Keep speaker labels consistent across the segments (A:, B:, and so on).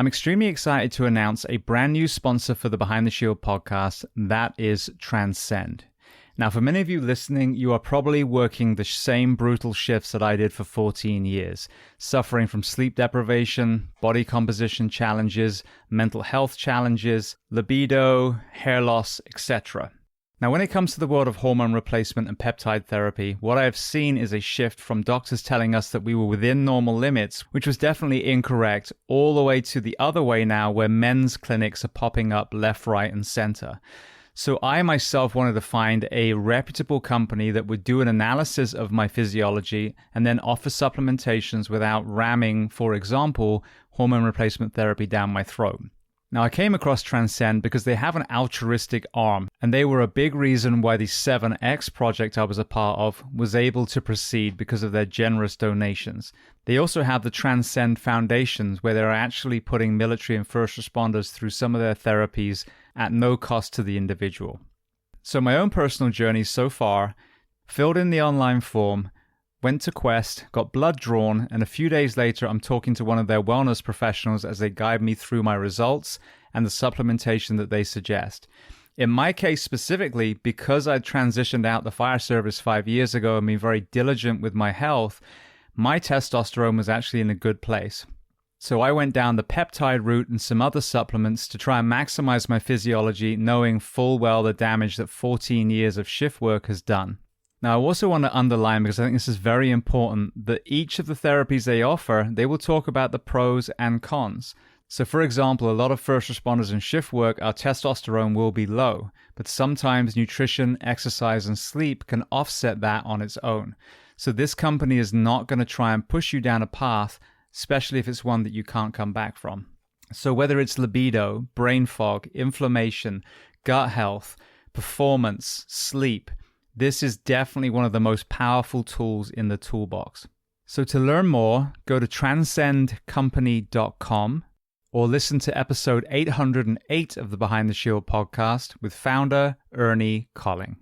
A: I'm extremely excited to announce a brand new sponsor for the Behind the Shield podcast, and that is Transcend. Now, for many of you listening, you are probably working the same brutal shifts that I did for 14 years, suffering from sleep deprivation, body composition challenges, mental health challenges, libido, hair loss, etc. Now, when it comes to the world of hormone replacement and peptide therapy, what I have seen is a shift from doctors telling us that we were within normal limits, which was definitely incorrect, all the way to the other way now, where men's clinics are popping up left, right, and center. So I myself wanted to find a reputable company that would do an analysis of my physiology and then offer supplementations without ramming, for example, hormone replacement therapy down my throat. Now, I came across Transcend because they have an altruistic arm, and they were a big reason why the 7X project I was a part of was able to proceed because of their generous donations. They also have the Transcend Foundations, where they're actually putting military and first responders through some of their therapies at no cost to the individual. So my own personal journey so far, filled in the online form, went to Quest, got blood drawn, and a few days later I'm talking to one of their wellness professionals as they guide me through my results and the supplementation that they suggest. In my case specifically, because I transitioned out the fire service 5 years ago and been very diligent with my health, my testosterone was actually in a good place. So I went down the peptide route and some other supplements to try and maximize my physiology, knowing full well the damage that 14 years of shift work has done. Now, I also want to underline, because I think this is very important, that each of the therapies they offer, they will talk about the pros and cons. So, for example, a lot of first responders in shift work, our testosterone will be low, but sometimes nutrition, exercise, and sleep can offset that on its own. So this company is not going to try and push you down a path, especially if it's one that you can't come back from. So whether it's libido, brain fog, inflammation, gut health, performance, sleep, this is definitely one of the most powerful tools in the toolbox. So to learn more, go to transcendcompany.com or listen to episode 808 of the Behind the Shield podcast with founder Ernie Colling.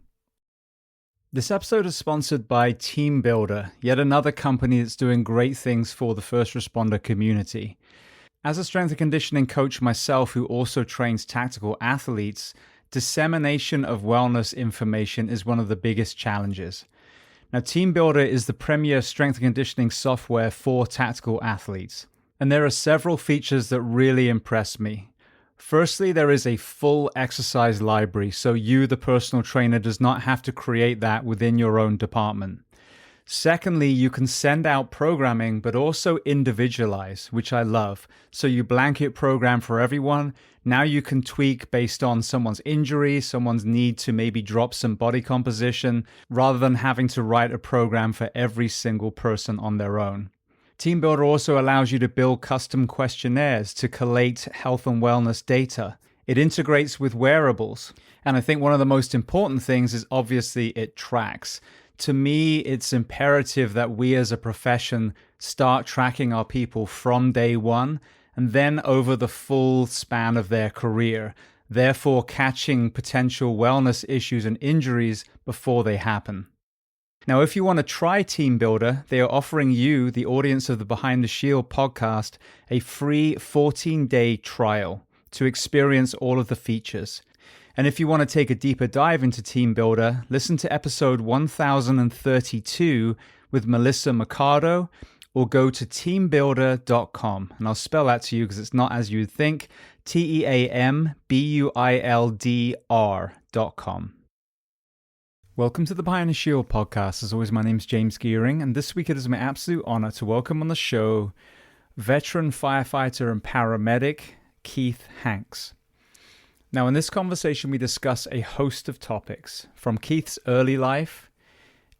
A: This episode is sponsored by Team Builder, yet another company that's doing great things for the first responder community. As a strength and conditioning coach myself who also trains tactical athletes, dissemination of wellness information is one of the biggest challenges. Now, Team Builder is the premier strength and conditioning software for tactical athletes, and there are several features that really impress me. Firstly, there is a full exercise library, so you, the personal trainer, does not have to create that within your own department. Secondly, you can send out programming, but also individualize, which I love. So you blanket program for everyone. Now you can tweak based on someone's injury, someone's need to maybe drop some body composition, rather than having to write a program for every single person on their own. Team Builder also allows you to build custom questionnaires to collate health and wellness data. It integrates with wearables. And I think one of the most important things is obviously it tracks. To me, it's imperative that we as a profession start tracking our people from day one and then over the full span of their career, therefore catching potential wellness issues and injuries before they happen. Now, if you want to try Team Builder, they are offering you, the audience of the Behind the Shield podcast, a free 14-day trial to experience all of the features. And if you want to take a deeper dive into Team Builder, listen to episode 1032 with Melissa Mercado, or go to teambuilder.com. And I'll spell that to you because it's not as you'd think, TEAMBUILDR.com. Welcome to the Behind the Shield podcast. As always, my name's James Gearing, and this week it is my absolute honor to welcome on the show veteran firefighter and paramedic Keith Hanks. Now, in this conversation, we discuss a host of topics, from Keith's early life,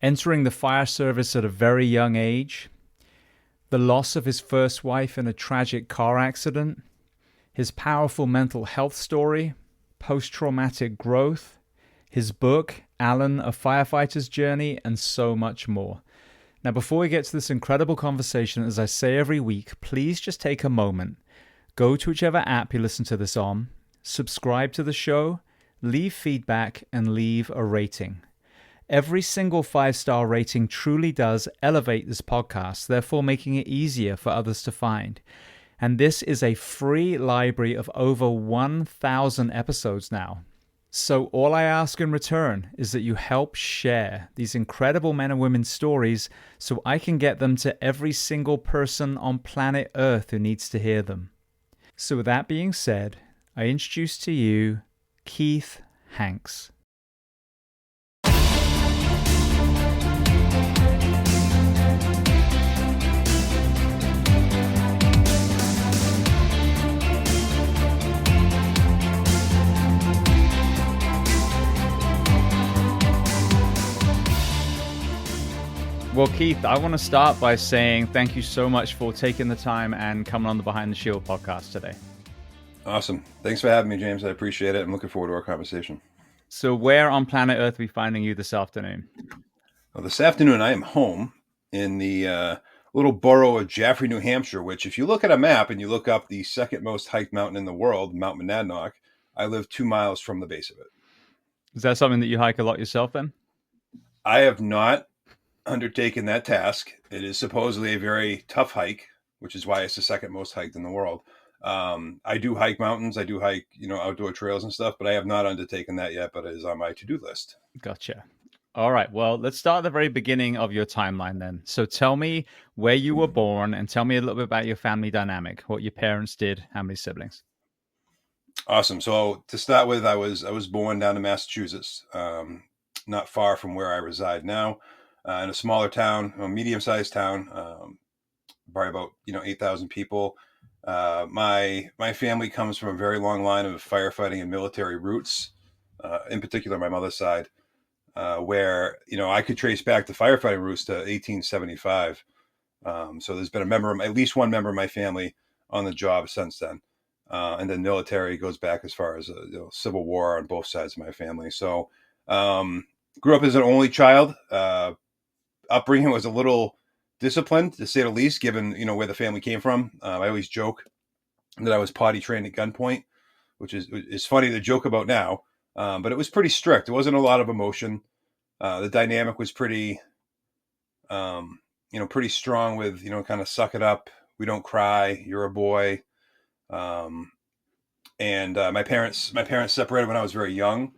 A: entering the fire service at a very young age, the loss of his first wife in a tragic car accident, his powerful mental health story, post-traumatic growth, his book, Alan, A Firefighter's Journey, and so much more. Now, before we get to this incredible conversation, as I say every week, please just take a moment, go to whichever app you listen to this on, subscribe to the show, leave feedback, and leave a rating. Every single 5-star rating truly does elevate this podcast, therefore making it easier for others to find. And this is a free library of over 1,000 episodes now. So all I ask in return is that you help share these incredible men and women's stories so I can get them to every single person on planet Earth who needs to hear them. So with that being said, I introduce to you Keith Hanks. Well, Keith, I want to start by saying thank you so much for taking the time and coming on the Behind the Shield podcast today.
B: Awesome. Thanks for having me, James. I appreciate it. I'm looking forward to our conversation.
A: So where on planet Earth are we finding you this afternoon?
B: Well, this afternoon, I am home in the little borough of Jaffrey, New Hampshire, which if you look at a map and you look up the second most hiked mountain in the world, Mount Monadnock, I live 2 miles from the base of it.
A: Is that something that you hike a lot yourself then?
B: I have not undertaken that task. It is supposedly a very tough hike, which is why it's the second most hiked in the world. I do hike mountains. I do hike, outdoor trails and stuff, but I have not undertaken that yet, but it is on my to-do list.
A: Gotcha. All right. Well, let's start at the very beginning of your timeline then. So tell me where you were born and tell me a little bit about your family dynamic, what your parents did, how many siblings.
B: Awesome. So to start with, I was born down in Massachusetts, not far from where I reside now. In a smaller town, a medium-sized town, probably about 8,000 people. My family comes from a very long line of firefighting and military roots, in particular my mother's side, where I could trace back the firefighting roots to 1875. So there's been at least one member of my family on the job since then, and then military goes back as far as Civil War on both sides of my family. So grew up as an only child. Upbringing was a little disciplined, to say the least, given where the family came from. I always joke that I was potty trained at gunpoint, which is funny to joke about now, but it was pretty strict. There wasn't a lot of emotion. The dynamic was pretty pretty strong with kind of suck it up. We don't cry. You're a boy. And my parents separated when I was very young.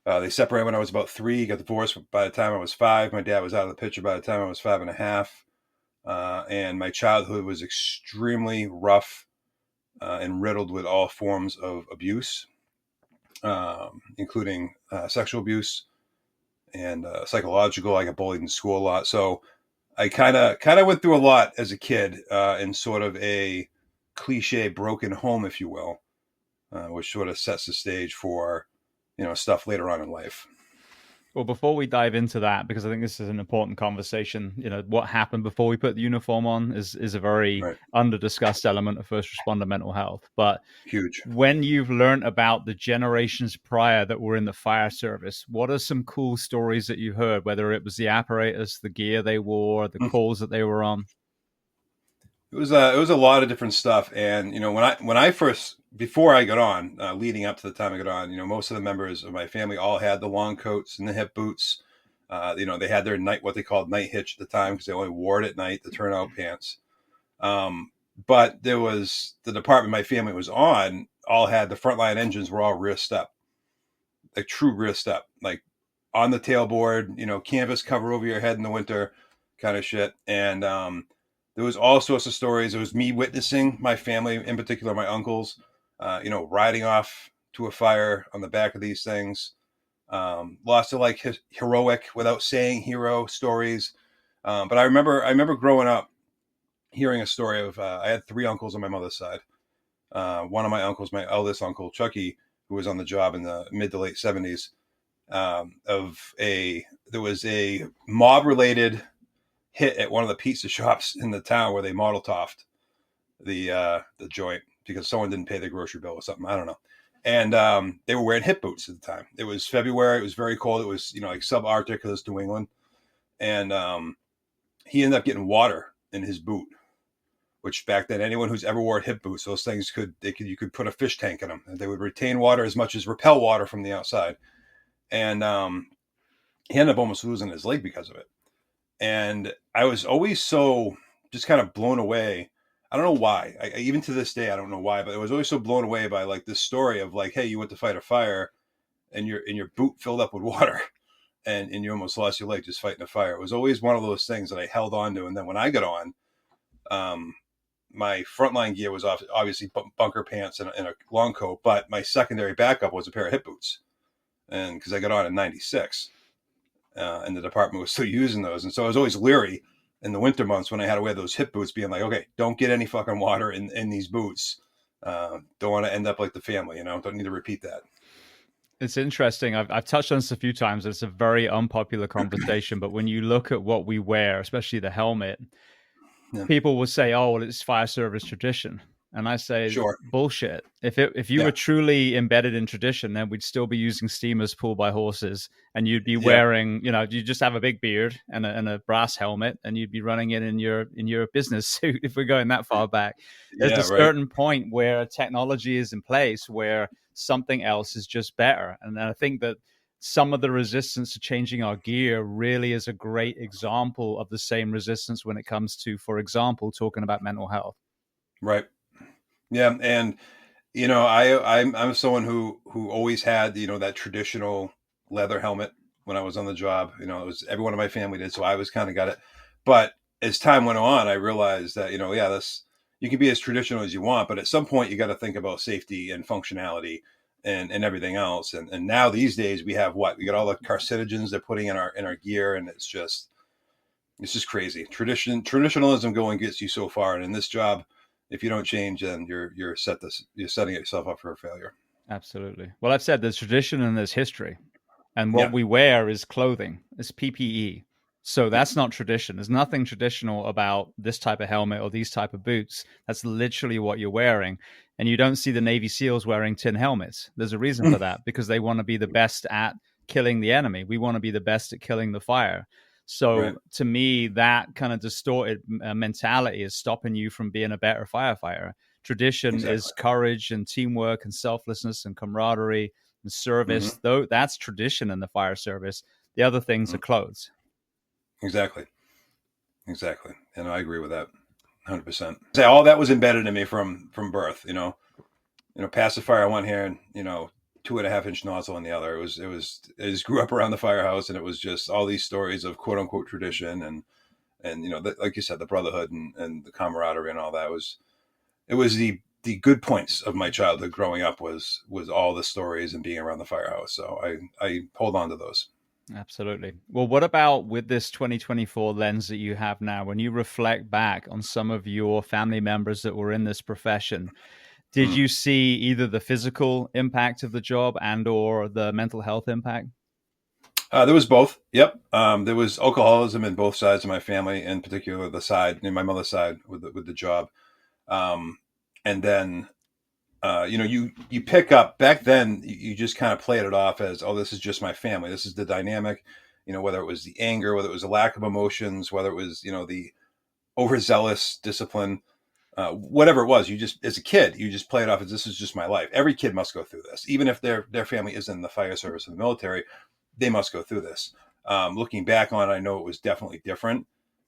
B: They separated when I was about 3, got divorced by the time I was 5. My dad was out of the picture by the time I was 5.5. And my childhood was extremely rough and riddled with all forms of abuse, including sexual abuse and psychological. I got bullied in school a lot. So I kind of went through a lot as a kid in sort of a cliche broken home, if you will, which sort of sets the stage for stuff later on in life.
A: Well, before we dive into that, because I think this is an important conversation, what happened before we put the uniform on is a very under-discussed element of first responder mental health. But
B: huge.
A: When you've learned about the generations prior that were in the fire service, what are some cool stories that you heard, whether it was the apparatus, the gear they wore, the calls that they were on?
B: It was a lot of different stuff. And, before I got on, leading up to the time I got on, most of the members of my family all had the long coats and the hip boots. They had their what they called night hitch at the time, because they only wore it at night, the turnout pants. But there was the department my family was on, all had the frontline engines were all rear step, like true rear step, like on the tailboard, canvas cover over your head in the winter kind of shit. And, there was all sorts of stories. It was me witnessing my family, in particular my uncles, riding off to a fire on the back of these things. Lots of like heroic, without saying hero stories. But I remember growing up hearing a story of I had 3 uncles on my mother's side. One of my uncles, my eldest uncle Chucky, who was on the job in the mid to late 70s. There was a mob related hit at one of the pizza shops in the town where they Molotofed the joint because someone didn't pay their grocery bill or something. I don't know. And they were wearing hip boots at the time. It was February. It was very cold. It was, like subarctic because it's New England. And he ended up getting water in his boot, which back then, anyone who's ever wore hip boots, those things you could put a fish tank in them. And they would retain water as much as repel water from the outside. And he ended up almost losing his leg because of it. And I was always so just kind of blown away. I don't know why. Even to this day, I don't know why, but I was always so blown away by like this story of like, hey, you went to fight a fire and your boot filled up with water and you almost lost your leg just fighting a fire. It was always one of those things that I held on to. And then when I got on, um, my frontline gear was obviously bunker pants and a long coat, but my secondary backup was a pair of hip boots. And because I got on in '96, and the department was still using those, and so I was always leery in the winter months when I had to wear those hip boots, being like, okay, don't get any fucking water in these boots. Don't want to end up like the family, Don't need to repeat that.
A: It's interesting. I've touched on this a few times. It's a very unpopular conversation, but when you look at what we wear, especially the helmet,
B: Yeah.
A: people will say, "Oh, well, it's fire service tradition," and I say,
B: Sure.
A: "Bullshit! If you were truly embedded in tradition, then we'd still be using steamers pulled by horses, and you'd be wearing, you just have a big beard and a brass helmet, and you'd be running it in your business suit." If we're going that far back, there's a certain point where technology is in place where something else is just better, and I think that some of the resistance to changing our gear really is a great example of the same resistance when it comes to, for example, talking about mental health.
B: Right. Yeah. And, I'm someone who always had, that traditional leather helmet when I was on the job. It was everyone in my family did. So I was kind of got it. But as time went on, I realized that, you can be as traditional as you want, but at some point you got to think about safety and functionality and everything else. And now these days we have we got all the carcinogens they're putting in our gear, and it's just crazy. Traditionalism going gets you so far, and in this job, if you don't change, then you're setting yourself up for a failure.
A: Absolutely. Well, I've said there's tradition and there's history, and what we wear is clothing. It's PPE. So that's not tradition. There's nothing traditional about this type of helmet or these type of boots. That's literally what you're wearing. And you don't see the Navy SEALs wearing tin helmets. There's a reason for that, because they want to be the best at killing the enemy. We want to be the best at killing the fire. So to me, that kind of distorted mentality is stopping you from being a better firefighter. Tradition is courage and teamwork and selflessness and camaraderie and service. Though that's tradition in the fire service. The other things are clothes.
B: Exactly. And I agree with that 100%. Say all that was embedded in me from birth, pacifier on one hand, 2.5-inch nozzle on the other. I just grew up around the firehouse, and it was just all these stories of quote unquote tradition and like you said, the brotherhood and the camaraderie and all that it was the good points of my childhood growing up was all the stories and being around the firehouse. So I hold on to those.
A: Absolutely. Well, what about with this 2024 lens that you have now, when you reflect back on some of your family members that were in this profession, did you see either the physical impact of the job and or the mental health impact?
B: There was both. Yep. There was alcoholism in both sides of my family, in particular the side in my mother's side with the job. And then, you pick up back then, you just kind of played it off as, oh, this is just my family. This is the dynamic, whether it was the anger, whether it was the lack of emotions, whether it was, the overzealous discipline, whatever it was, you just, as a kid, you just play it off as this is just my life. Every kid must go through this, even if their family isn't in the fire service or the military, they must go through this. Looking back on it, I know it was definitely different.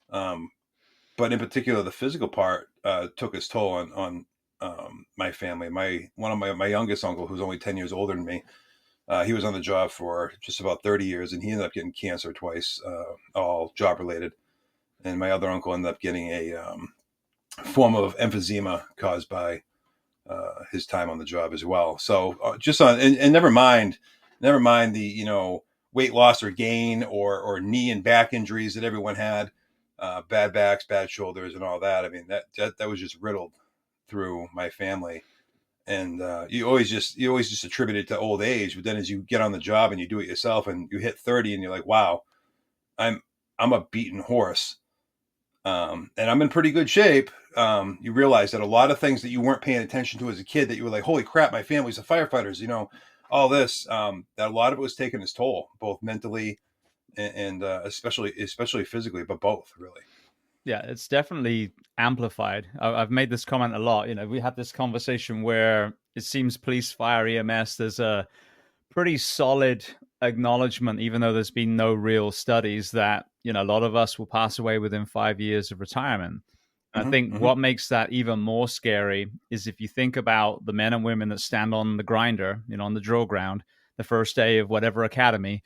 B: But in particular, the physical part took its toll on my family. One of my youngest uncle, who's only 10 years older than me, he was on the job for just about 30 years, and he ended up getting cancer twice, all job related. And my other uncle ended up getting a form of emphysema caused by his time on the job as well. So just on, and never mind the, weight loss or gain or knee and back injuries that everyone had, bad backs, bad shoulders, and all that. I mean, that was just riddled through my family. And you always just attribute it to old age. But then as you get on the job and you do it yourself and you hit 30 and you're like, wow, I'm a beaten horse. And I'm in pretty good shape. You realize that a lot of things that you weren't paying attention to as a kid, that you were like, holy crap, my family's the firefighters, all this, that a lot of it was taking its toll, both mentally and especially physically, but both really.
A: Yeah, it's definitely amplified. I've made this comment a lot. We had this conversation where it seems police, fire, EMS, there's a pretty solid acknowledgement, even though there's been no real studies, that a lot of us will pass away within 5 years of retirement. And I think what makes that even more scary is if you think about the men and women that stand on the grinder, on the drill ground, the first day of whatever academy,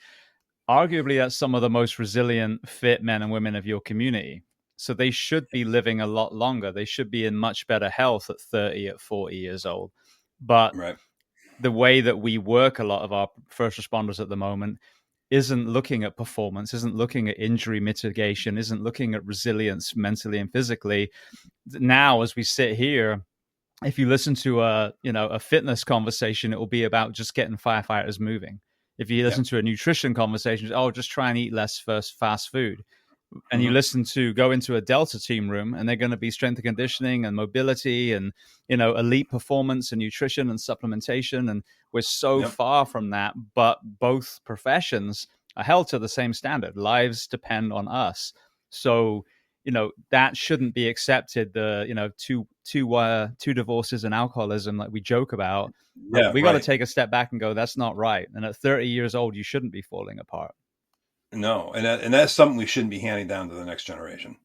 A: arguably that's some of the most resilient, fit men and women of your community. So they should be living a lot longer. They should be in much better health at 30, at 40 years old. But
B: Right.
A: the way that we work a lot of our first responders at the moment isn't looking at performance, isn't looking at injury mitigation, isn't looking at resilience mentally and physically. Now, as we sit here, if you listen to a fitness conversation, it will be about just getting firefighters moving. If you listen to a nutrition conversation, just try and eat less fast food. And you go into a Delta team room, and they're going to be strength and conditioning and mobility and, elite performance and nutrition and supplementation. And we're so far from that, but both professions are held to the same standard. Lives depend on us. So, that shouldn't be accepted. The, two divorces and alcoholism like we joke about. We got to take a step back and go, that's not right. And at 30 years old, you shouldn't be falling apart.
B: No, and that's something we shouldn't be handing down to the next generation.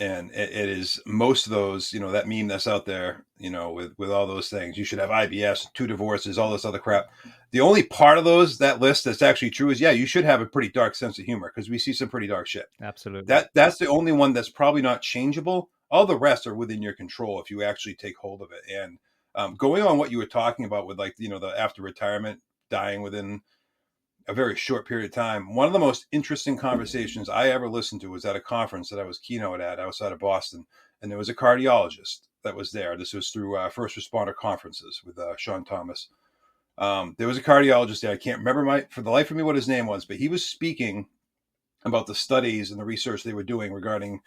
B: And it is most of those, that meme that's out there, with all those things. You should have IBS, 2 divorces, all this other crap. The only part of that list that's actually true is, you should have a pretty dark sense of humor, because we see some pretty dark shit.
A: Absolutely.
B: That's the only one that's probably not changeable. All the rest are within your control if you actually take hold of it. And going on what you were talking about with, like, the after retirement, dying within a very short period of time. One of the most interesting conversations I ever listened to was at a conference that I was keynote at outside of Boston. And there was a cardiologist that was there. This was through first responder conferences with Sean Thomas. There was a cardiologist there. I can't remember for the life of me what his name was, but he was speaking about the studies and the research they were doing regarding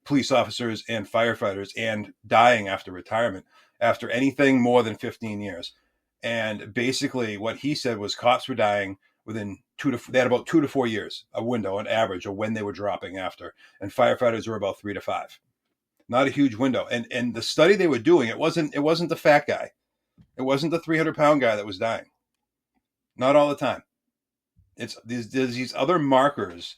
B: police officers and firefighters and dying after retirement, after anything more than 15 years. And basically what he said was cops were dying within they had about 2 to 4 years, a window, an average of when they were dropping after. And firefighters were about 3 to 5. Not a huge window. And the study they were doing, it wasn't the fat guy. It wasn't the 300-pound guy that was dying. Not all the time. There's these other markers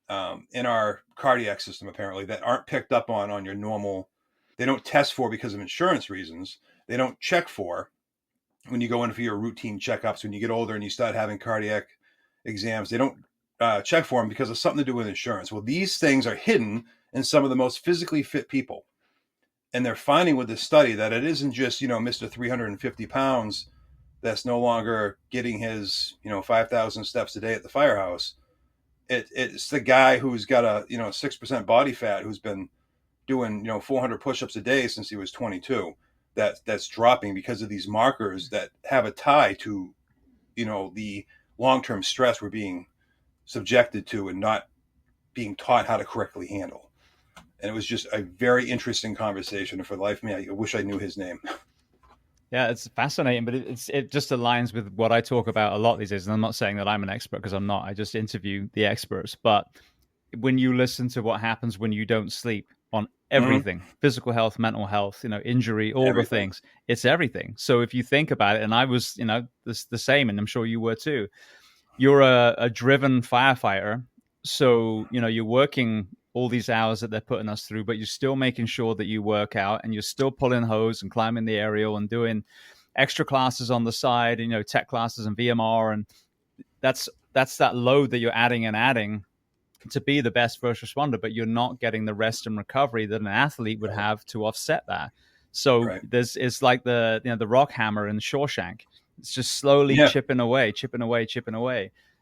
B: in our cardiac system, apparently, that aren't picked up on your normal. They don't test for because of insurance reasons. They don't check for when you go in for your routine checkups. When you get older and you start having cardiac exams, they don't check for them because of something to do with insurance. Well, these things are hidden in some of the most physically fit people. And they're finding with this study that it isn't just, Mr. 350 pounds that's no longer getting his, 5,000 steps a day at the firehouse. It's the guy who's got a, 6% body fat, who's been doing, 400 push-ups a day since he was 22. That's dropping because of these markers that have a tie to, the long-term stress we're being subjected to and not being taught how to correctly handle. And it was just a very interesting conversation. And for the life of me, I wish I knew his name.
A: Yeah, it's fascinating, but it just aligns with what I talk about a lot these days. And I'm not saying that I'm an expert, because I'm not. I just interview the experts. But when you listen to what happens when you don't sleep on everything, physical health, mental health, injury, all the things, it's everything. So if you think about it, and I was, the same, and I'm sure you were too, you're a driven firefighter. So, you're working all these hours that they're putting us through, but you're still making sure that you work out, and you're still pulling hose and climbing the aerial and doing extra classes on the side, and, tech classes and VMR. And that's that load that you're adding to be the best first responder, but you're not getting the rest and recovery that an athlete would have to offset that. So it's like the rock hammer in Shawshank. It's just slowly chipping away.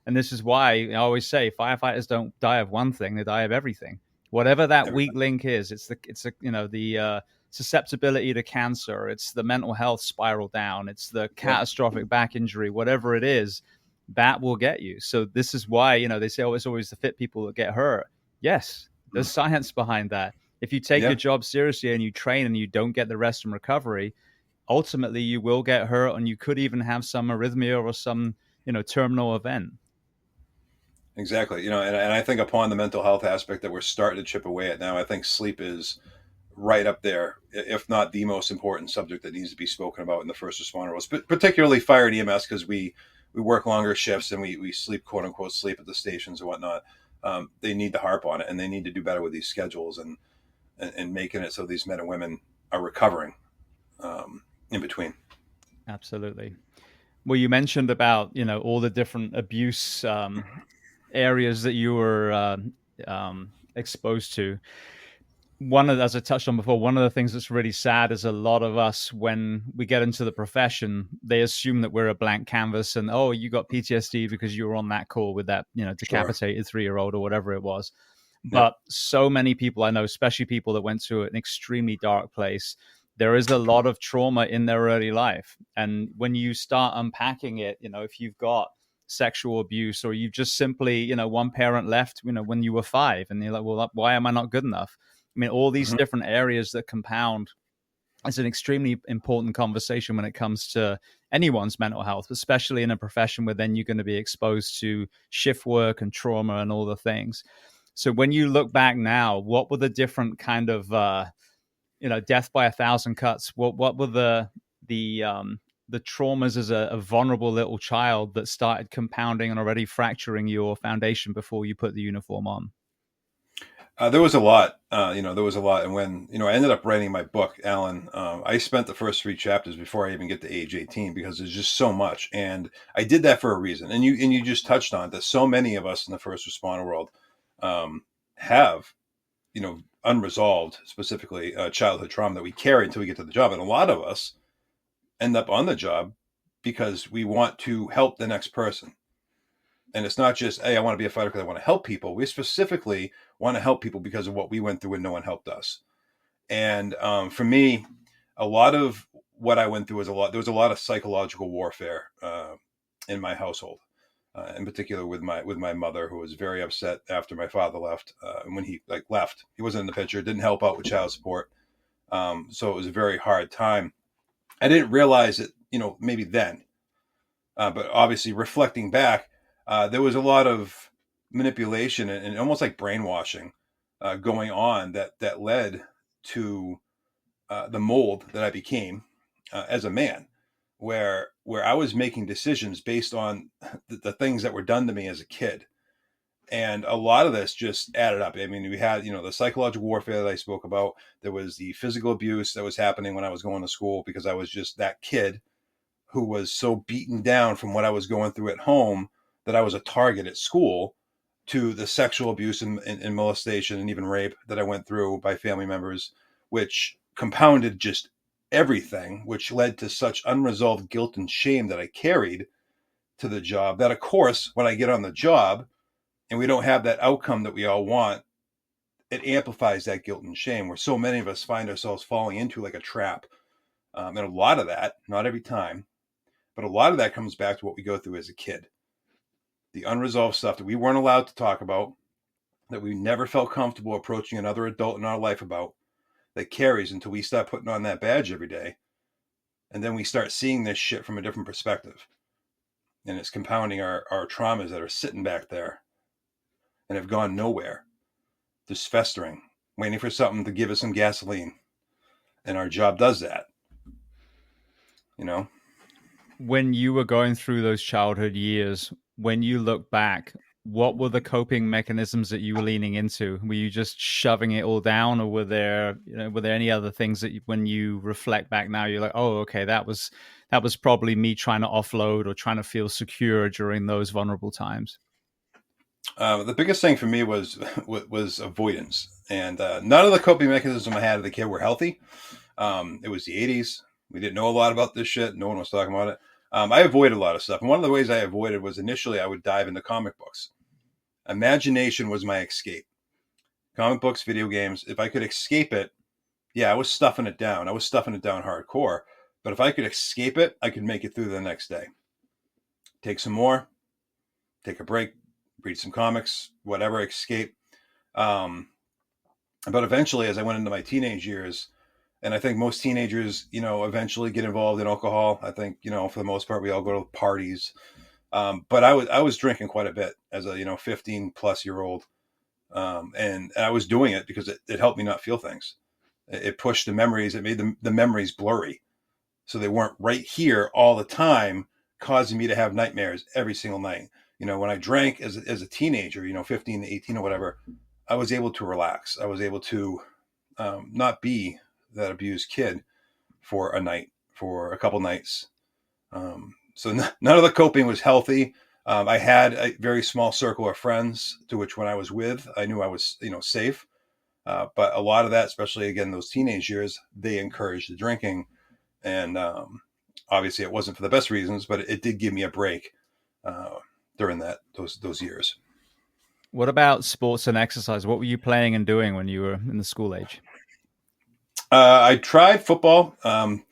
A: And this is why I always say firefighters don't die of one thing; they die of everything. Whatever that weak link is, it's the susceptibility to cancer, it's the mental health spiral down, it's the catastrophic back injury, whatever it is, that will get you. So this is why they say, it's always the fit people that get hurt. Yes, there's science behind that. If you take your job seriously and you train and you don't get the rest and recovery, ultimately you will get hurt, and you could even have some arrhythmia or some terminal event.
B: Exactly. And I think upon the mental health aspect that we're starting to chip away at now, I think sleep is right up there, if not the most important subject that needs to be spoken about in the first responder roles, but particularly fire and EMS, because we work longer shifts and we sleep, quote unquote, sleep at the stations and whatnot. They need to harp on it, and they need to do better with these schedules. And and making it so these men and women are recovering in between.
A: Absolutely. Well, you mentioned about, all the different abuse areas that you were exposed to. As I touched on before, one of the things that's really sad is a lot of us, when we get into the profession, they assume that we're a blank canvas and, oh, you got PTSD because you were on that call with that,
B: Sure.
A: decapitated 3-year-old or whatever it was.
B: Yep.
A: But so many people I know, especially people that went to an extremely dark place, there is a lot of trauma in their early life. And when you start unpacking it, if you've got sexual abuse, or you just simply, one parent left, when you were 5, and you're like, well, why am I not good enough? I mean, all these
B: Mm-hmm.
A: different areas that compound. It's an extremely important conversation when it comes to anyone's mental health, especially in a profession where then you're going to be exposed to shift work and trauma and all the things. So when you look back now, what were the different kind of death by 1,000 cuts? What were the traumas as a vulnerable little child that started compounding and already fracturing your foundation before you put the uniform on?
B: There was a lot, there was a lot. And when, I ended up writing my book, Alan, I spent the first 3 chapters before I even get to age 18, because there's just so much. And I did that for a reason. And you just touched on it, that so many of us in the first responder world have, unresolved, specifically childhood trauma that we carry until we get to the job. And a lot of us end up on the job because we want to help the next person. And it's not just, hey, I want to be a fighter because I want to help people. We specifically want to help people because of what we went through and no one helped us. And for me, a lot of what I went through there was a lot of psychological warfare in my household, in particular with my mother, who was very upset after my father left. And when he left, he wasn't in the picture, didn't help out with child support. So it was a very hard time. I didn't realize it, maybe then, but obviously reflecting back, there was a lot of manipulation and almost like brainwashing going on that led to the mold that I became as a man, where I was making decisions based on the things that were done to me as a kid. And a lot of this just added up. I mean, we had, the psychological warfare that I spoke about. There was the physical abuse that was happening when I was going to school, because I was just that kid who was so beaten down from what I was going through at home that I was a target at school, to the sexual abuse and molestation and even rape that I went through by family members, which compounded just everything, which led to such unresolved guilt and shame that I carried to the job, that of course, when I get on the job and we don't have that outcome that we all want, it amplifies that guilt and shame, where so many of us find ourselves falling into like a trap. And a lot of that, not every time, but a lot of that comes back to what we go through as a kid. The unresolved stuff that we weren't allowed to talk about, that we never felt comfortable approaching another adult in our life about, that carries until we start putting on that badge every day. And then we start seeing this shit from a different perspective. And it's compounding our traumas that are sitting back there and have gone nowhere, just festering, waiting for something to give us some gasoline. And our job does that, you know?
A: When you were going through those childhood years, when you look back, what were the coping mechanisms that you were leaning into? Were you just shoving it all down, or were there any other things that when you reflect back now, you're like, oh, okay, that was probably me trying to offload or trying to feel secure during those vulnerable times?
B: The biggest thing for me was avoidance, and none of the coping mechanisms I had as a kid were healthy. It was the '80s. We didn't know a lot about this shit. No one was talking about it. I avoided a lot of stuff, and one of the ways I avoided was, initially I would dive into comic books. Imagination was my escape. Comic books, video games. If I could escape it, yeah, I was stuffing it down. I was stuffing it down hardcore. But if I could escape it, I could make it through the next day. Take some more, take a break, read some comics, whatever, escape. Um, but eventually, as I went into my teenage years, and I think most teenagers, eventually get involved in alcohol. I think, for the most part, we all go to parties. But I was drinking quite a bit as a 15 plus year old, and I was doing it because it helped me not feel things. It pushed the memories. It made the memories blurry, so they weren't right here all the time, causing me to have nightmares every single night. When I drank as a teenager, 15 to 18 or whatever, I was able to relax. I was able to not be that abused kid for a couple nights. So none of the coping was healthy. I had a very small circle of friends to which when I was with, I knew I was, safe. But a lot of that, especially again, those teenage years, they encouraged the drinking. And obviously it wasn't for the best reasons, but it did give me a break during those years.
A: What about sports and exercise? What were you playing and doing when you were in the school age?
B: I tried football, and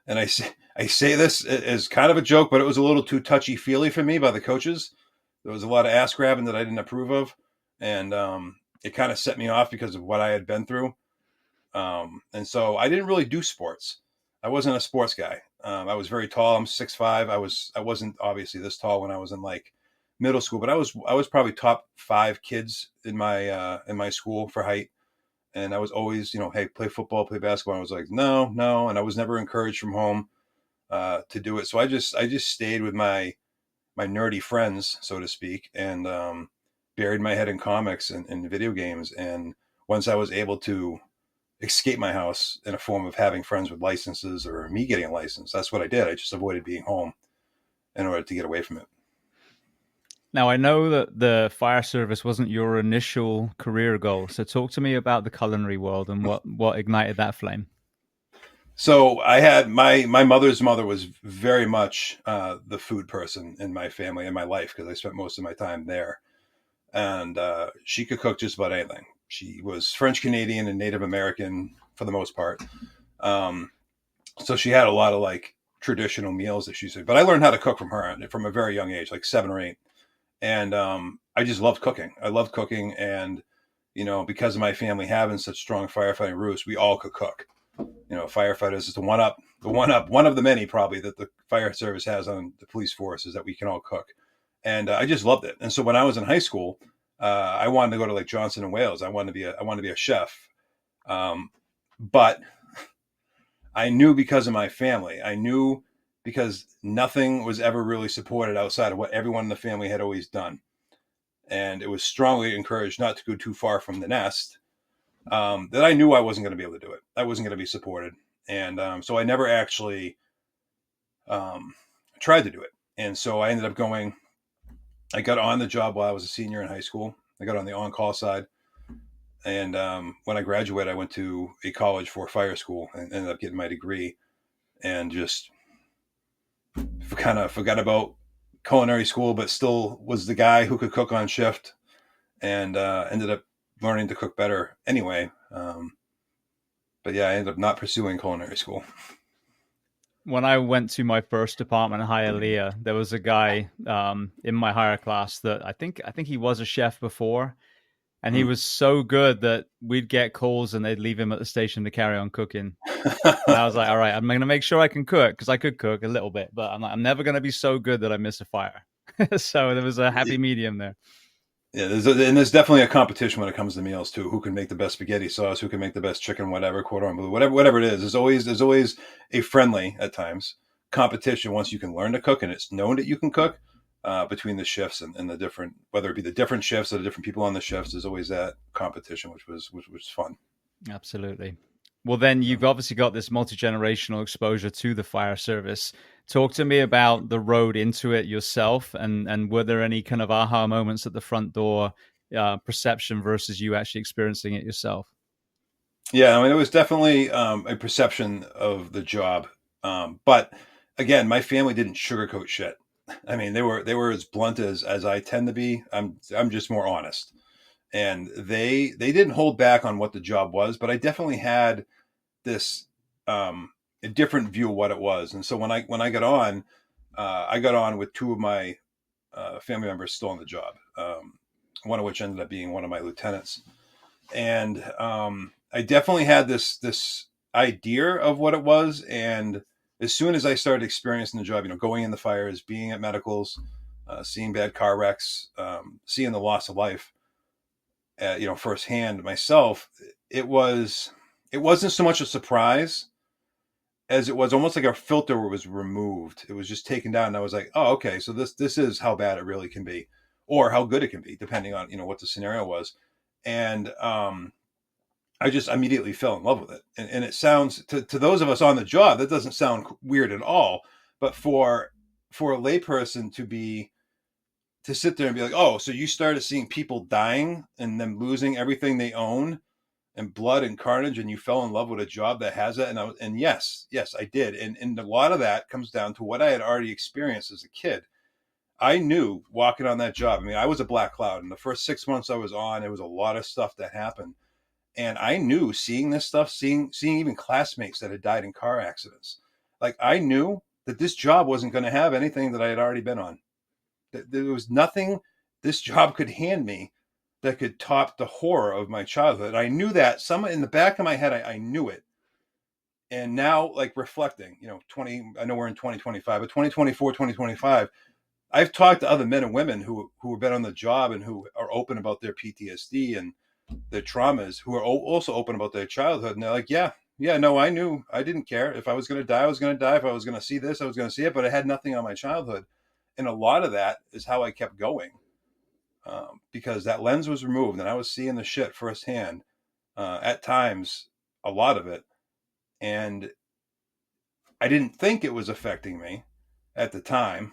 B: I say this as kind of a joke, but it was a little too touchy feely for me by the coaches. There was a lot of ass grabbing that I didn't approve of, and it kind of set me off because of what I had been through. And so I didn't really do sports. I wasn't a sports guy. I was very tall. I'm 6'5". I wasn't obviously this tall when I was in like middle school, but I was probably top 5 kids in my school for height. And I was always, hey, play football, play basketball. And I was like, no, no. And I was never encouraged from home to do it. So I just stayed with my nerdy friends, so to speak, and buried my head in comics and video games. And once I was able to escape my house in a form of having friends with licenses or me getting a license, that's what I did. I just avoided being home in order to get away from it.
A: Now, I know that the fire service wasn't your initial career goal. So talk to me about the culinary world and what ignited that flame.
B: So I had my mother's mother was very much the food person in my family and my life because I spent most of my time there. And she could cook just about anything. She was French Canadian and Native American for the most part. So she had a lot of like traditional meals that she said. But I learned how to cook from her from a very young age, like 7 or 8. And I just loved cooking. I loved cooking, and because of my family having such strong firefighting roots, we all could cook. Firefighters is one of the many probably that the fire service has on the police force is that we can all cook. And I just loved it. And so when I was in high school, I wanted to go to like Johnson and Wales. I wanted to be a chef. But I knew because of my family, because nothing was ever really supported outside of what everyone in the family had always done. And it was strongly encouraged not to go too far from the nest, that I knew I wasn't going to be able to do it. I wasn't going to be supported. And so I never actually tried to do it. And so I ended up I got on the job while I was a senior in high school. I got on the on-call side. And when I graduated, I went to a college for fire school and ended up getting my degree, and just kind of forgot about culinary school, but still was the guy who could cook on shift, and ended up learning to cook better anyway. But yeah, I ended up not pursuing culinary school.
A: When I went to my first department in Hialeah, there was a guy in my higher class that I think he was a chef before, and he was so good that we'd get calls and they'd leave him at the station to carry on cooking. And I was like, all right, I'm going to make sure I can cook, because I could cook a little bit, but I'm never going to be so good that I miss a fire. So there was a happy medium there.
B: Yeah, there's definitely a competition when it comes to meals too. Who can make the best spaghetti sauce? Who can make the best chicken? Whatever, cordon bleu, whatever it is. There's always a friendly at times competition once you can learn to cook and it's known that you can cook, between the shifts and the different, whether it be the different shifts or the different people on the shifts. There's always that competition, which was fun.
A: Absolutely. Well, then you've obviously got this multi-generational exposure to the fire service. Talk to me about the road into it yourself, and were there any kind of aha moments at the front door, perception versus you actually experiencing it yourself?
B: Yeah, I mean, it was definitely a perception of the job, but again, my family didn't sugarcoat shit. I mean, they were as blunt as I tend to be. I'm just more honest, and they didn't hold back on what the job was, but I definitely had this a different view of what it was. And so when I I got on with 2 of my family members still on the job, one of which ended up being one of my lieutenants. And I definitely had this idea of what it was. And as soon as I started experiencing the job, going in the fires, being at medicals, seeing bad car wrecks, seeing the loss of life, firsthand myself, it wasn't so much a surprise as it was almost like a filter was removed. It was just taken down, and I was like, oh, okay, so this is how bad it really can be, or how good it can be, depending on what the scenario was. And I just immediately fell in love with it. And it sounds to those of us on the job, that doesn't sound weird at all. But for a layperson to sit there and be like, oh, so you started seeing people dying and them losing everything they own and blood and carnage, and you fell in love with a job that has that. And yes, I did. And a lot of that comes down to what I had already experienced as a kid. I knew walking on that job. I mean, I was a black cloud. In the first 6 months I was on, it was a lot of stuff that happened. And I knew seeing this stuff, seeing even classmates that had died in car accidents. Like I knew that this job wasn't going to have anything that I had already been on. There was nothing this job could hand me that could top the horror of my childhood. I knew that some in the back of my head, I knew it. And now, like reflecting, 20, I know we're in 2025, but 2024, 2025, I've talked to other men and women who have been on the job and who are open about their PTSD and their traumas, who are also open about their childhood. And they're like, no, I knew, I didn't care. If I was going to die, I was going to die. If I was going to see this, I was going to see it, but I had nothing on my childhood. And a lot of that is how I kept going, because that lens was removed and I was seeing the shit firsthand, at times, a lot of it. And I didn't think it was affecting me at the time.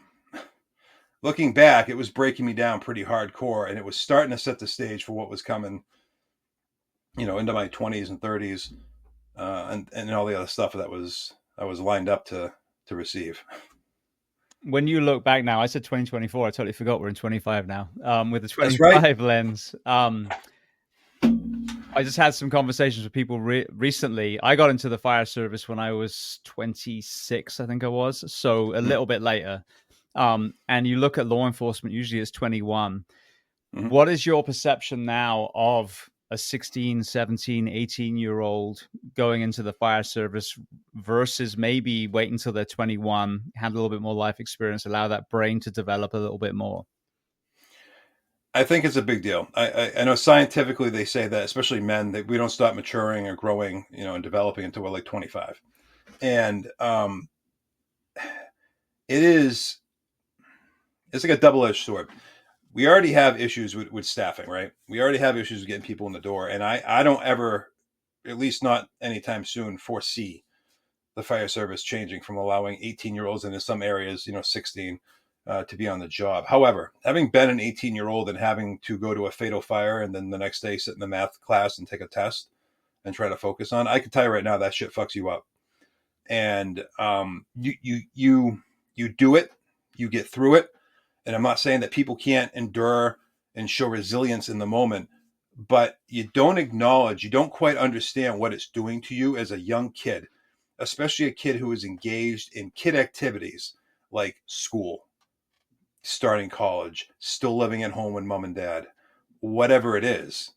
B: Looking back, it was breaking me down pretty hardcore, and it was starting to set the stage for what was coming, into my 20s and 30s, and all the other stuff that I was lined up to receive.
A: When you look back now, I said 2024. I totally forgot we're in 25 now. With the
B: That's
A: 25
B: right.
A: lens, I just had some conversations with people recently. I got into the fire service when I was 26, I think I was, so a little bit later. And you look at law enforcement, usually it's 21. Mm-hmm. What is your perception now of a 16, 17, 18-year-old going into the fire service versus maybe waiting until they're 21, had a little bit more life experience, allow that brain to develop a little bit more?
B: I think it's a big deal. I know scientifically they say that, especially men, that we don't stop maturing or growing, and developing until we're like 25. And it's like a double-edged sword. We already have issues with staffing, right? We already have issues with getting people in the door. And I don't ever, at least not anytime soon, foresee the fire service changing from allowing 18-year-olds and in some areas, 16, to be on the job. However, having been an 18-year-old and having to go to a fatal fire and then the next day sit in the math class and take a test and try to focus on, I can tell you right now that shit fucks you up. And you do it, you get through it. And I'm not saying that people can't endure and show resilience in the moment, but you don't quite understand what it's doing to you as a young kid, especially a kid who is engaged in kid activities like school, starting college, still living at home with mom and dad, whatever it is.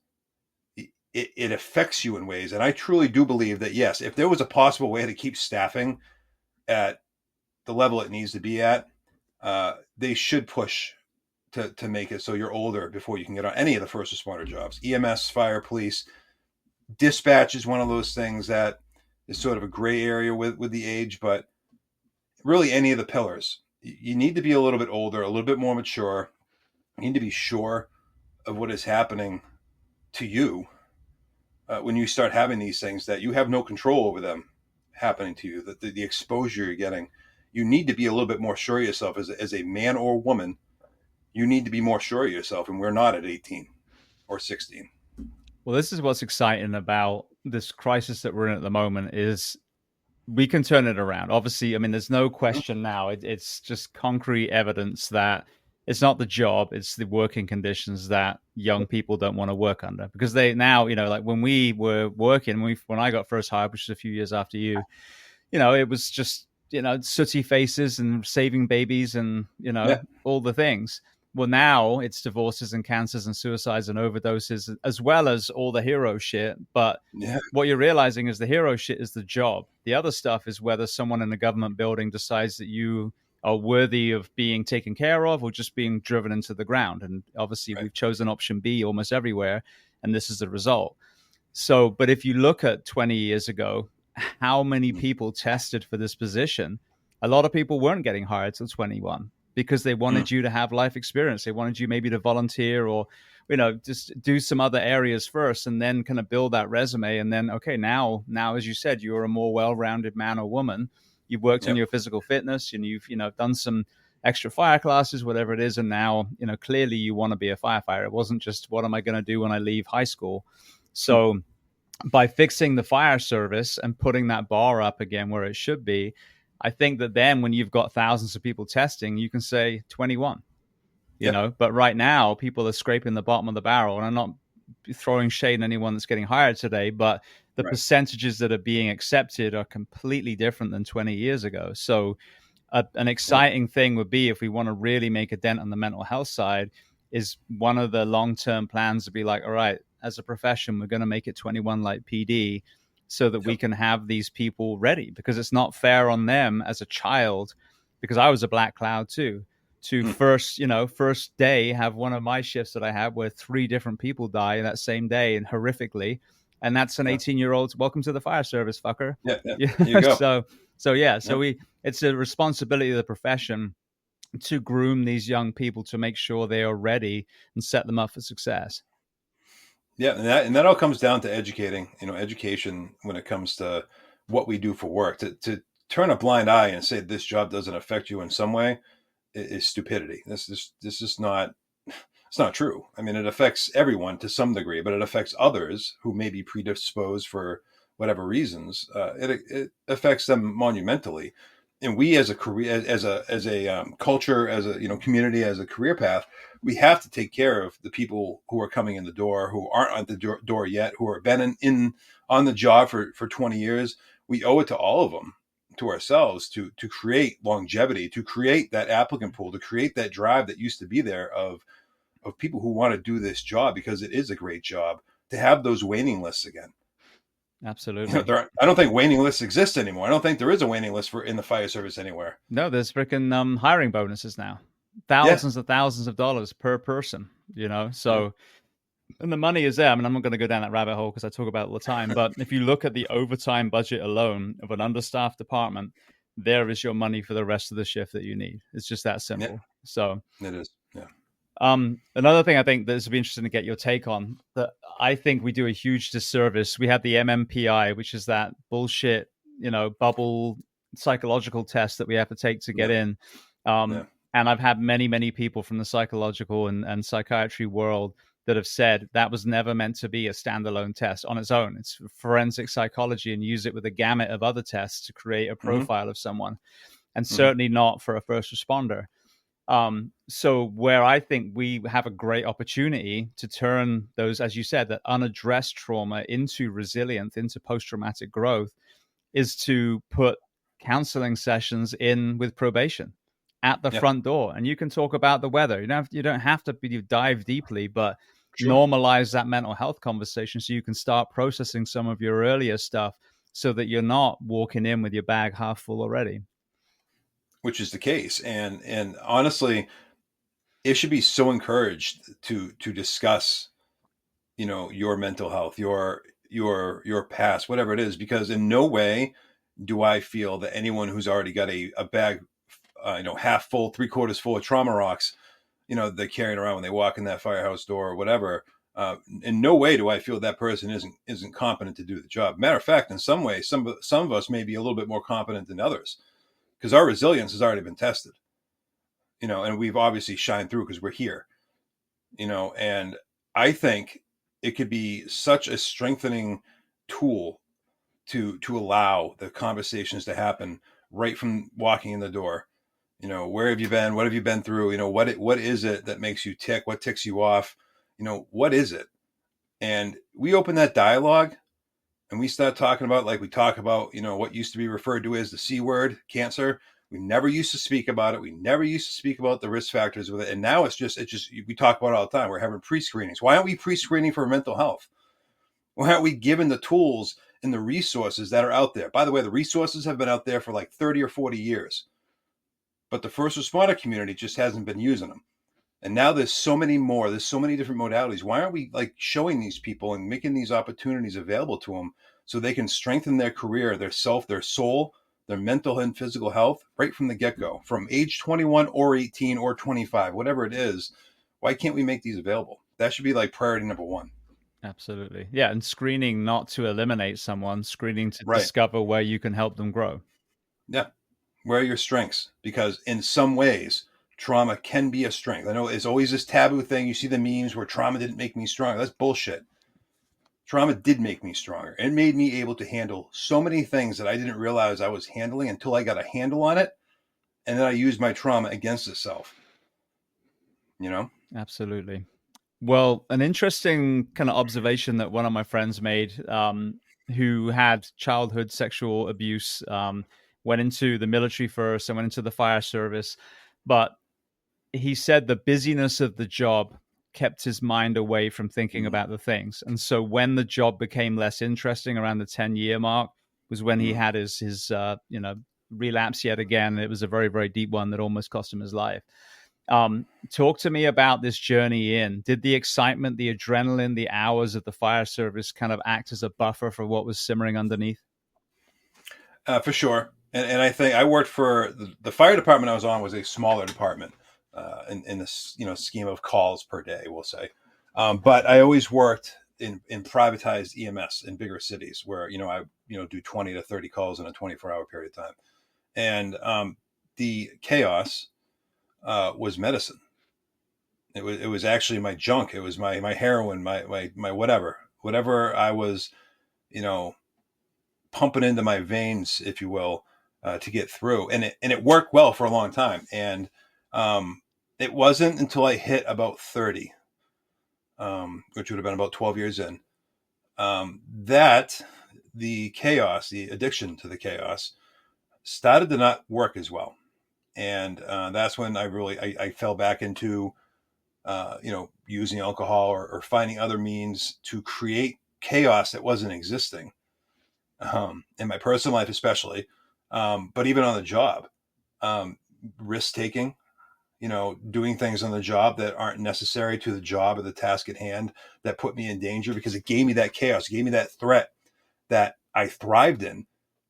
B: It affects you in ways. And I truly do believe that, yes, if there was a possible way to keep staffing at the level it needs to be at, they should push to make it so you're older before you can get on any of the first responder jobs. EMS, fire, police, dispatch is one of those things that is sort of a gray area with the age, but really any of the pillars. You need to be a little bit older, a little bit more mature. You need to be sure of what is happening to you when you start having these things that you have no control over them happening to you, that the exposure you're getting. You need to be a little bit more sure of yourself as a man or woman. You need to be more sure of yourself, and we're not at 18 or 16.
A: Well, this is what's exciting about this crisis that we're in at the moment is we can turn it around. Obviously, I mean, there's no question now. It's just concrete evidence that it's not the job, it's the working conditions that young people don't want to work under. Because they now, like when we were working, when I got first hired, which was a few years after you, it was just, sooty faces and saving babies and, all the things. Well, now it's divorces and cancers and suicides and overdoses, as well as all the hero shit. But what you're realizing is the hero shit is the job. The other stuff is whether someone in a government building decides that you are worthy of being taken care of or just being driven into the ground. And obviously we've chosen option B almost everywhere, and this is the result. So, but if you look at 20 years ago, how many people tested for this position? A lot of people weren't getting hired till 21 because they wanted you to have life experience. They wanted you maybe to volunteer or just do some other areas first and then kind of build that resume. And then, okay, now, as you said, you're a more well-rounded man or woman. You've worked on
B: Yep.
A: your physical fitness and you've, done some extra fire classes, whatever it is. And now, clearly you want to be a firefighter. It wasn't just, what am I going to do when I leave high school? So by fixing the fire service and putting that bar up again where it should be, I think that then when you've got thousands of people testing, you can say 21. But right now people are scraping the bottom of the barrel, and I'm not throwing shade at anyone that's getting hired today, but the percentages that are being accepted are completely different than 20 years ago. So an exciting thing would be, if we want to really make a dent on the mental health side, is one of the long-term plans to be like, all right, as a profession, we're going to make it 21 like PD, so that we can have these people ready, because it's not fair on them as a child, because I was a black cloud too, to first day have one of my shifts that I had where 3 different people die that same day, and horrifically. And that's an 18-year-old's welcome to the fire service, fucker.
B: Here you go.
A: It's a responsibility of the profession to groom these young people to make sure they are ready and set them up for success.
B: Yeah, and that all comes down to education when it comes to what we do for work. To turn a blind eye and say this job doesn't affect you in some way is stupidity. This is not, it's not true. I mean, it affects everyone to some degree, but it affects others who may be predisposed for whatever reasons. It affects them monumentally. And we, as a career, as a culture, as a community, as a career path, we have to take care of the people who are coming in the door, who aren't at the door yet, who have been in on the job for 20 years. We owe it to all of them, to ourselves, to create longevity, to create that applicant pool, to create that drive that used to be there of people who want to do this job because it is a great job, to have those waiting lists again.
A: Absolutely.
B: I don't think waiting lists exist anymore. I don't think there is a waiting list in the fire service anywhere.
A: No, there's freaking hiring bonuses now. Thousands of thousands of dollars per person, So, and the money is there. I mean, I'm not going to go down that rabbit hole because I talk about it all the time. But if you look at the overtime budget alone of an understaffed department, there is your money for the rest of the shift that you need. It's just that simple.
B: Yeah.
A: So
B: it is. Yeah.
A: Another thing I think that would be interesting to get your take on, that I think we do a huge disservice. We have the MMPI, which is that bullshit, bubble psychological test that we have to take to get in. And I've had many, many people from the psychological and psychiatry world that have said that was never meant to be a standalone test on its own. It's forensic psychology, and use it with a gamut of other tests to create a profile of someone, and certainly not for a first responder. So where I think we have a great opportunity to turn those, as you said, that unaddressed trauma into resilience, into post-traumatic growth, is to put counseling sessions in with probation at the front door. And you can talk about the weather. You don't have to dive deeply, but normalize that mental health conversation so you can start processing some of your earlier stuff, so that you're not walking in with your bag half full already.
B: Which is the case. And honestly, it should be so encouraged to discuss, your mental health, your past, whatever it is, because in no way do I feel that anyone who's already got a bag, half full, 3/4 full of trauma rocks, they're carrying around when they walk in that firehouse door or whatever. In no way do I feel that person isn't competent to do the job. Matter of fact, in some ways, some of us may be a little bit more competent than others, because our resilience has already been tested, and we've obviously shined through because we're here, and I think it could be such a strengthening tool to allow the conversations to happen right from walking in the door. Where have you been? What have you been through? What is it that makes you tick? What ticks you off? What is it? And we open that dialogue, and we start talking about, like we talk about, what used to be referred to as the C word, cancer. We never used to speak about it. We never used to speak about the risk factors with it. And now it's just, we talk about it all the time. We're having pre-screenings. Why aren't we pre-screening for mental health? Why aren't we given the tools and the resources that are out there? By the way, the resources have been out there for like 30 or 40 years, but the first responder community just hasn't been using them. And now there's so many more. There's so many different modalities. Why aren't we showing these people and making these opportunities available to them so they can strengthen their career, their self, their soul, their mental and physical health right from the get-go, from age 21 or 18 or 25, whatever it is? Why can't we make these available? That should be like priority number one.
A: Absolutely. Yeah, and screening not to eliminate someone, screening to
B: Right.
A: discover where you can help them grow.
B: Yeah. Where are your strengths? Because in some ways, trauma can be a strength. I know it's always this taboo thing. You see the memes where trauma didn't make me stronger. That's bullshit. Trauma did make me stronger. It made me able to handle so many things that I didn't realize I was handling until I got a handle on it. And then I used my trauma against itself. You know?
A: Absolutely. Well, an interesting kind of observation that one of my friends made, who had childhood sexual abuse, went into the military first and went into the fire service. But he said the busyness of the job kept his mind away from thinking
B: Mm-hmm.
A: about the things. And so when the job became less interesting around the 10-year mark was when he
B: Mm-hmm.
A: had his relapse yet again. It was a very, very deep one that almost cost him his life. Talk to me about this journey in. Did the excitement, the adrenaline, the hours of the fire service kind of act as a buffer for what was simmering underneath?
B: For sure. And I think I worked for the fire department I was on was a smaller department in this scheme of calls per day, we'll say. But I always worked in privatized EMS in bigger cities where I do 20 to 30 calls in a 24-hour period of time, and the chaos was medicine. It was actually my junk. It was my heroin, my whatever I was you know pumping into my veins, if you will, to get through. And it worked well for a long time. And it wasn't until I hit about 30, which would have been about 12 years in, that the chaos, the addiction to the chaos, started to not work as well. And that's when I fell back into using alcohol or finding other means to create chaos that wasn't existing, in my personal life, especially, but even on the job, um, risk taking, doing things on the job that aren't necessary to the job or the task at hand that put me in danger because it gave me that chaos, it gave me that threat that I thrived in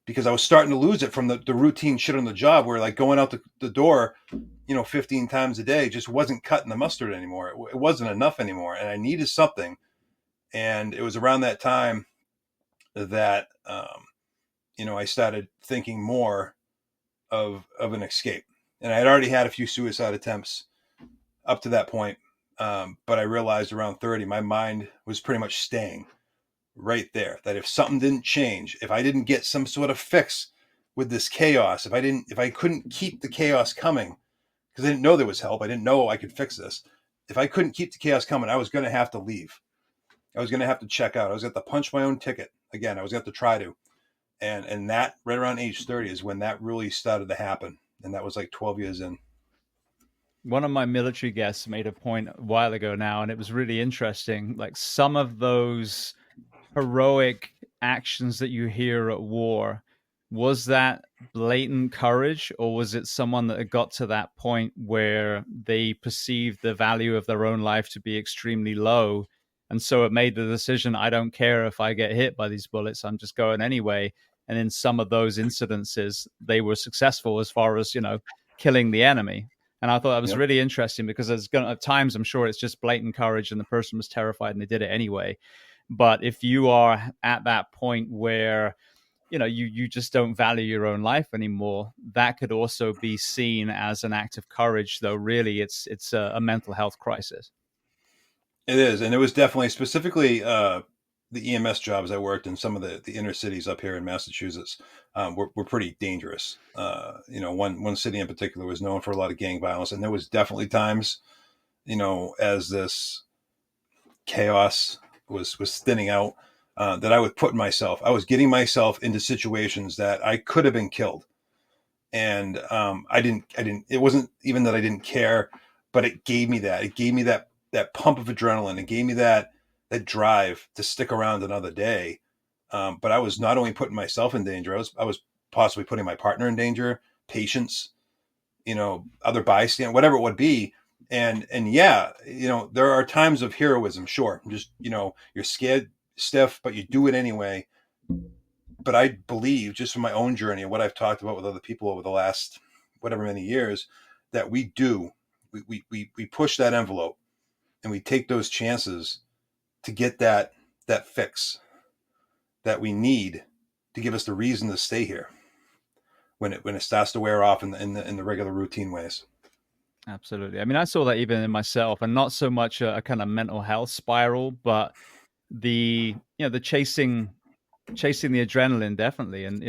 B: because I was starting to lose it from the routine shit on the job where like going out the door, 15 times a day just wasn't cutting the mustard anymore. It wasn't enough anymore. And I needed something. And it was around that time that, I started thinking more of an escape. And I had already had a few suicide attempts up to that point, but I realized around 30, my mind was pretty much staying right there. That if something didn't change, if I didn't get some sort of fix with this chaos, if I couldn't keep the chaos coming, because I didn't know there was help, I didn't know I could fix this. If I couldn't keep the chaos coming, I was going to have to leave. I was going to have to check out. I was going to have to punch my own ticket again. I was going to have to try to. And that right around age 30 is when that really started to happen, and that was like 12 years in.
A: One of my military guests made a point a while ago now, and it was really interesting. Like some of those heroic actions that you hear at war, was that blatant courage, or was it someone that had got to that point where they perceived the value of their own life to be extremely low, and so it made the decision, I don't care if I get hit by these bullets, I'm just going anyway? And in some of those incidences they were successful as far as killing the enemy. And I thought that was
B: Yep.
A: really interesting because there's going to, at times, I'm sure it's just blatant courage and the person was terrified and they did it anyway. But if you are at that point where you just don't value your own life anymore, that could also be seen as an act of courage, though really it's a mental health crisis.
B: It is, and it was definitely specifically the EMS jobs I worked in. Some of the inner cities up here in Massachusetts were pretty dangerous. One city in particular was known for a lot of gang violence, and there was definitely times, as this chaos was thinning out, that I would put myself. I was getting myself into situations that I could have been killed, and I didn't. It wasn't even that I didn't care, but it gave me that. It gave me that pump of adrenaline. It gave me that drive to stick around another day. But I was not only putting myself in danger, I was possibly putting my partner in danger, patients, other bystanders, whatever it would be. And yeah, there are times of heroism, sure. Just, you're scared stiff, but you do it anyway. But I believe, just from my own journey and what I've talked about with other people over the last whatever many years, that we push that envelope and we take those chances to get that fix that we need to give us the reason to stay here when it starts to wear off in the regular routine ways.
A: Absolutely. I mean, I saw that even in myself, and not so much a kind of mental health spiral, but the chasing the adrenaline, definitely. And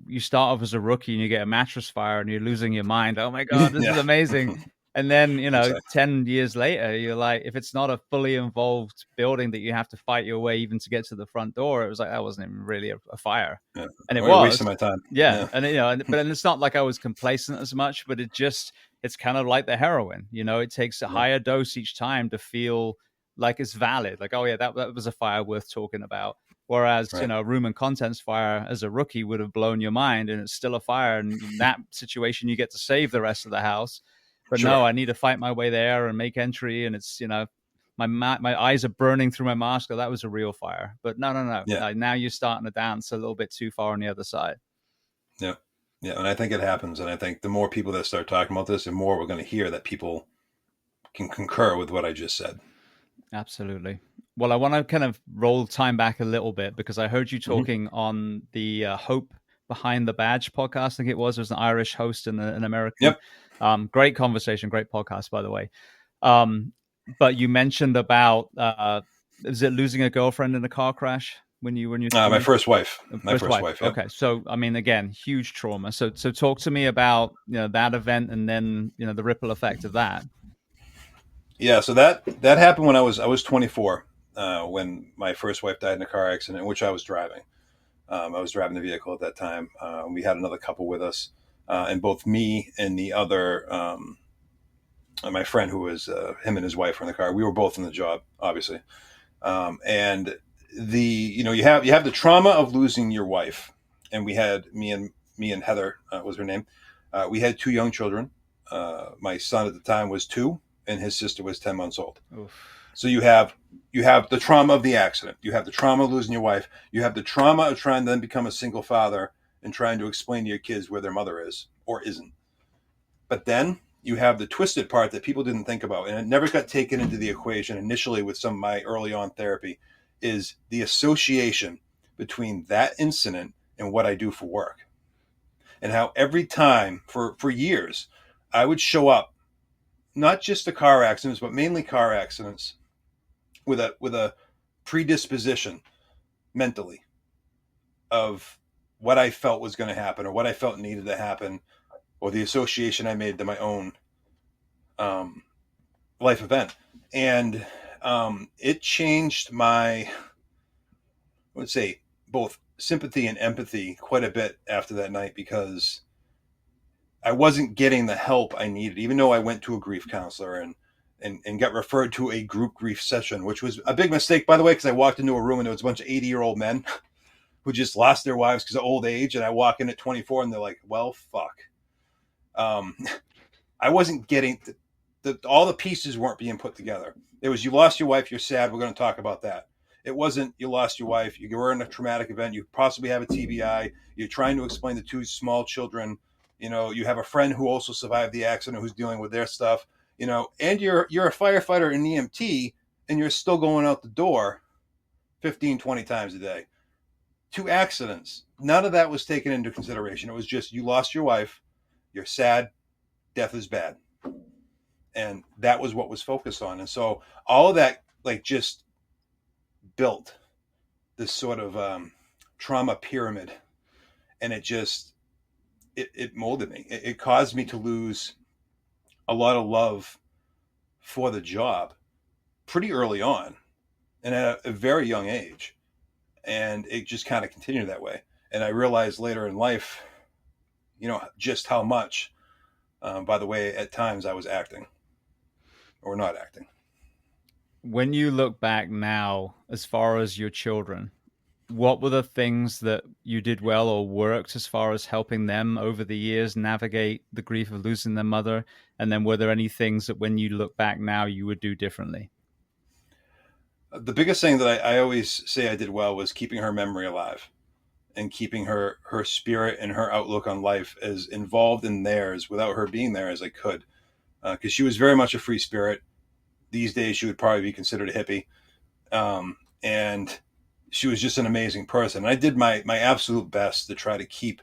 A: you start off as a rookie and you get a mattress fire and you're losing your mind. Oh my god, this is
B: Yeah,
A: amazing. And then
B: exactly.
A: 10 years later, you're like, if it's not a fully involved building that you have to fight your way even to get to the front door, it was like that wasn't even really a fire.
B: Yeah.
A: And it
B: Or you're
A: was.
B: wasting my time.
A: Yeah. And but it's not like I was complacent as much, but it's kind of like the heroin. It takes a higher dose each time to feel like it's valid. Like, oh yeah, that was a fire worth talking about. Whereas,
B: Right.
A: room and contents fire as a rookie would have blown your mind, and it's still a fire. And in that situation, you get to save the rest of the house. But
B: Sure.
A: no, I need to fight my way there and make entry. And it's, my eyes are burning through my mask. Oh, that was a real fire. But no.
B: Yeah.
A: Now you're starting to dance a little bit too far on the other side.
B: Yeah. Yeah. And I think it happens. And I think the more people that start talking about this, the more we're going to hear that people can concur with what I just said.
A: Absolutely. Well, I want to kind of roll time back a little bit because I heard you talking on the Hope Behind the Badge podcast. I think it was an Irish host and an American.
B: Yep.
A: Great conversation, great podcast, by the way. But you mentioned about is it losing a girlfriend in a car crash when you
B: my first wife. My first wife. Yep.
A: Okay, so I mean, again, huge trauma. So talk to me about that event and then the ripple effect of that.
B: Yeah, so that happened when I was 24, when my first wife died in a car accident in which I was driving. I was driving the vehicle at that time. We had another couple with us, and both me and the other, my friend who was him and his wife were in the car. We were both in the job, obviously, and you have the trauma of losing your wife, and we had me and Heather was her name. We had 2 young children. My son at the time was 2. And his sister was 10 months old.
A: Oof.
B: So you have the trauma of the accident. You have the trauma of losing your wife. You have the trauma of trying to then become a single father and trying to explain to your kids where their mother is or isn't. But then you have the twisted part that people didn't think about, and it never got taken into the equation initially with some of my early on therapy, is the association between that incident and what I do for work. And how every time for years, I would show up, not just the car accidents, but mainly car accidents, with a predisposition mentally of what I felt was going to happen or what I felt needed to happen, or the association I made to my own life event. And it changed my, I would say, both sympathy and empathy quite a bit after that night, because I wasn't getting the help I needed, even though I went to a grief counselor and got referred to a group grief session, which was a big mistake, by the way, because I walked into a room and there was a bunch of 80-year-old men who just lost their wives because of old age. And I walk in at 24 and they're like, well, fuck. I wasn't getting all the pieces weren't being put together. It was, you lost your wife, you're sad, we're going to talk about that. It wasn't, you lost your wife, you were in a traumatic event, you possibly have a TBI, you're trying to explain to 2 small children, you have a friend who also survived the accident who's dealing with their stuff, and you're a firefighter and EMT, and you're still going out the door 15, 20 times a day. 2 accidents. None of that was taken into consideration. It was just, you lost your wife, you're sad, death is bad. And that was what was focused on. And so all of that, just built this sort of trauma pyramid. And it molded me. It caused me to lose a lot of love for the job pretty early on and at a very young age. And it just kind of continued that way. And I realized later in life, just how much, by the way, at times I was acting or not acting.
A: When you look back now, as far as your children, what were the things that you did well or worked as far as helping them over the years navigate the grief of losing their mother? And then were there any things that when you look back now you would do differently?
B: The biggest thing that I always say I did well was keeping her memory alive and keeping her spirit and her outlook on life as involved in theirs without her being there as I could. Because she was very much a free spirit, These days, she would probably be considered a hippie. And she was just an amazing person. And I did my absolute best to try to keep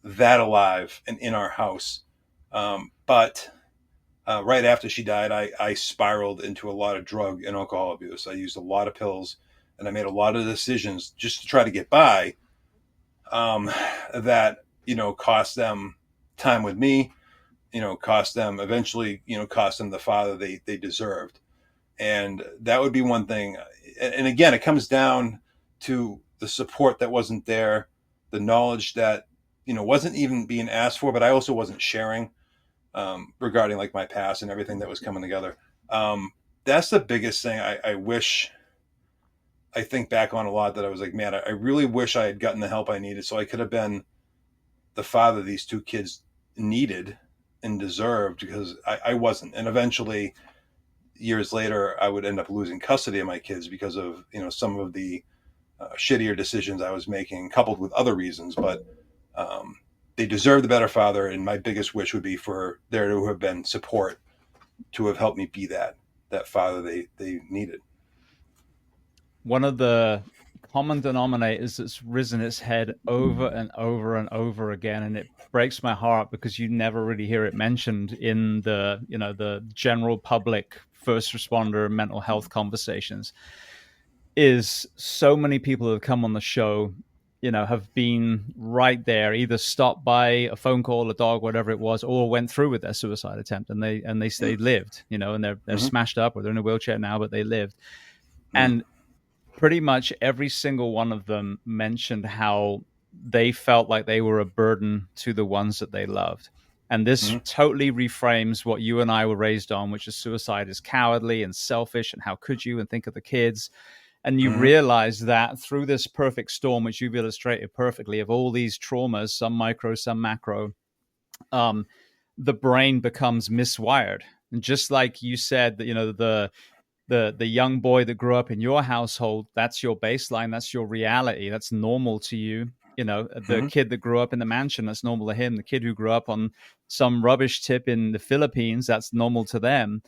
B: that alive and in our house. But right after she died, I spiraled into a lot of drug and alcohol abuse. I used a lot of pills, and I made a lot of decisions just to try to get by, that, cost them time with me, cost them eventually, cost them the father they deserved. And that would be one thing. And again, it comes down to the support that wasn't there, the knowledge that, wasn't even being asked for, but I also wasn't sharing, regarding like my past and everything that was coming together. That's the biggest thing. I think back on a lot, that I was like, man, I really wish I had gotten the help I needed, so I could have been the father these two kids needed and deserved, because I wasn't. And eventually, years later, I would end up losing custody of my kids because of, some of the shittier decisions I was making, coupled with other reasons. But they deserve the better father, and my biggest wish would be for there to have been support to have helped me be that father they needed.
A: One of the common denominators that's risen its head over and over and over again, and it breaks my heart because you never really hear it mentioned in the general public first responder mental health conversations, is so many people who have come on the show, have been right there, either stopped by a phone call, a dog, whatever it was, or went through with their suicide attempt, and they lived, and they're
B: Mm-hmm.
A: smashed up, or they're in a wheelchair now, but they lived.
B: Mm-hmm.
A: And pretty much every single one of them mentioned how they felt like they were a burden to the ones that they loved. And this
B: Mm-hmm.
A: totally reframes what you and I were raised on, which is suicide is cowardly and selfish, and how could you, and think of the kids. And you
B: Mm-hmm.
A: realize that through this perfect storm, which you've illustrated perfectly, of all these traumas, some micro, some macro, the brain becomes miswired. And just like you said, that the young boy that grew up in your household, that's your baseline, that's your reality, that's normal to you. The
B: Mm-hmm.
A: kid that grew up in the mansion, that's normal to him. The kid who grew up on some rubbish tip in the Philippines, that's normal to them.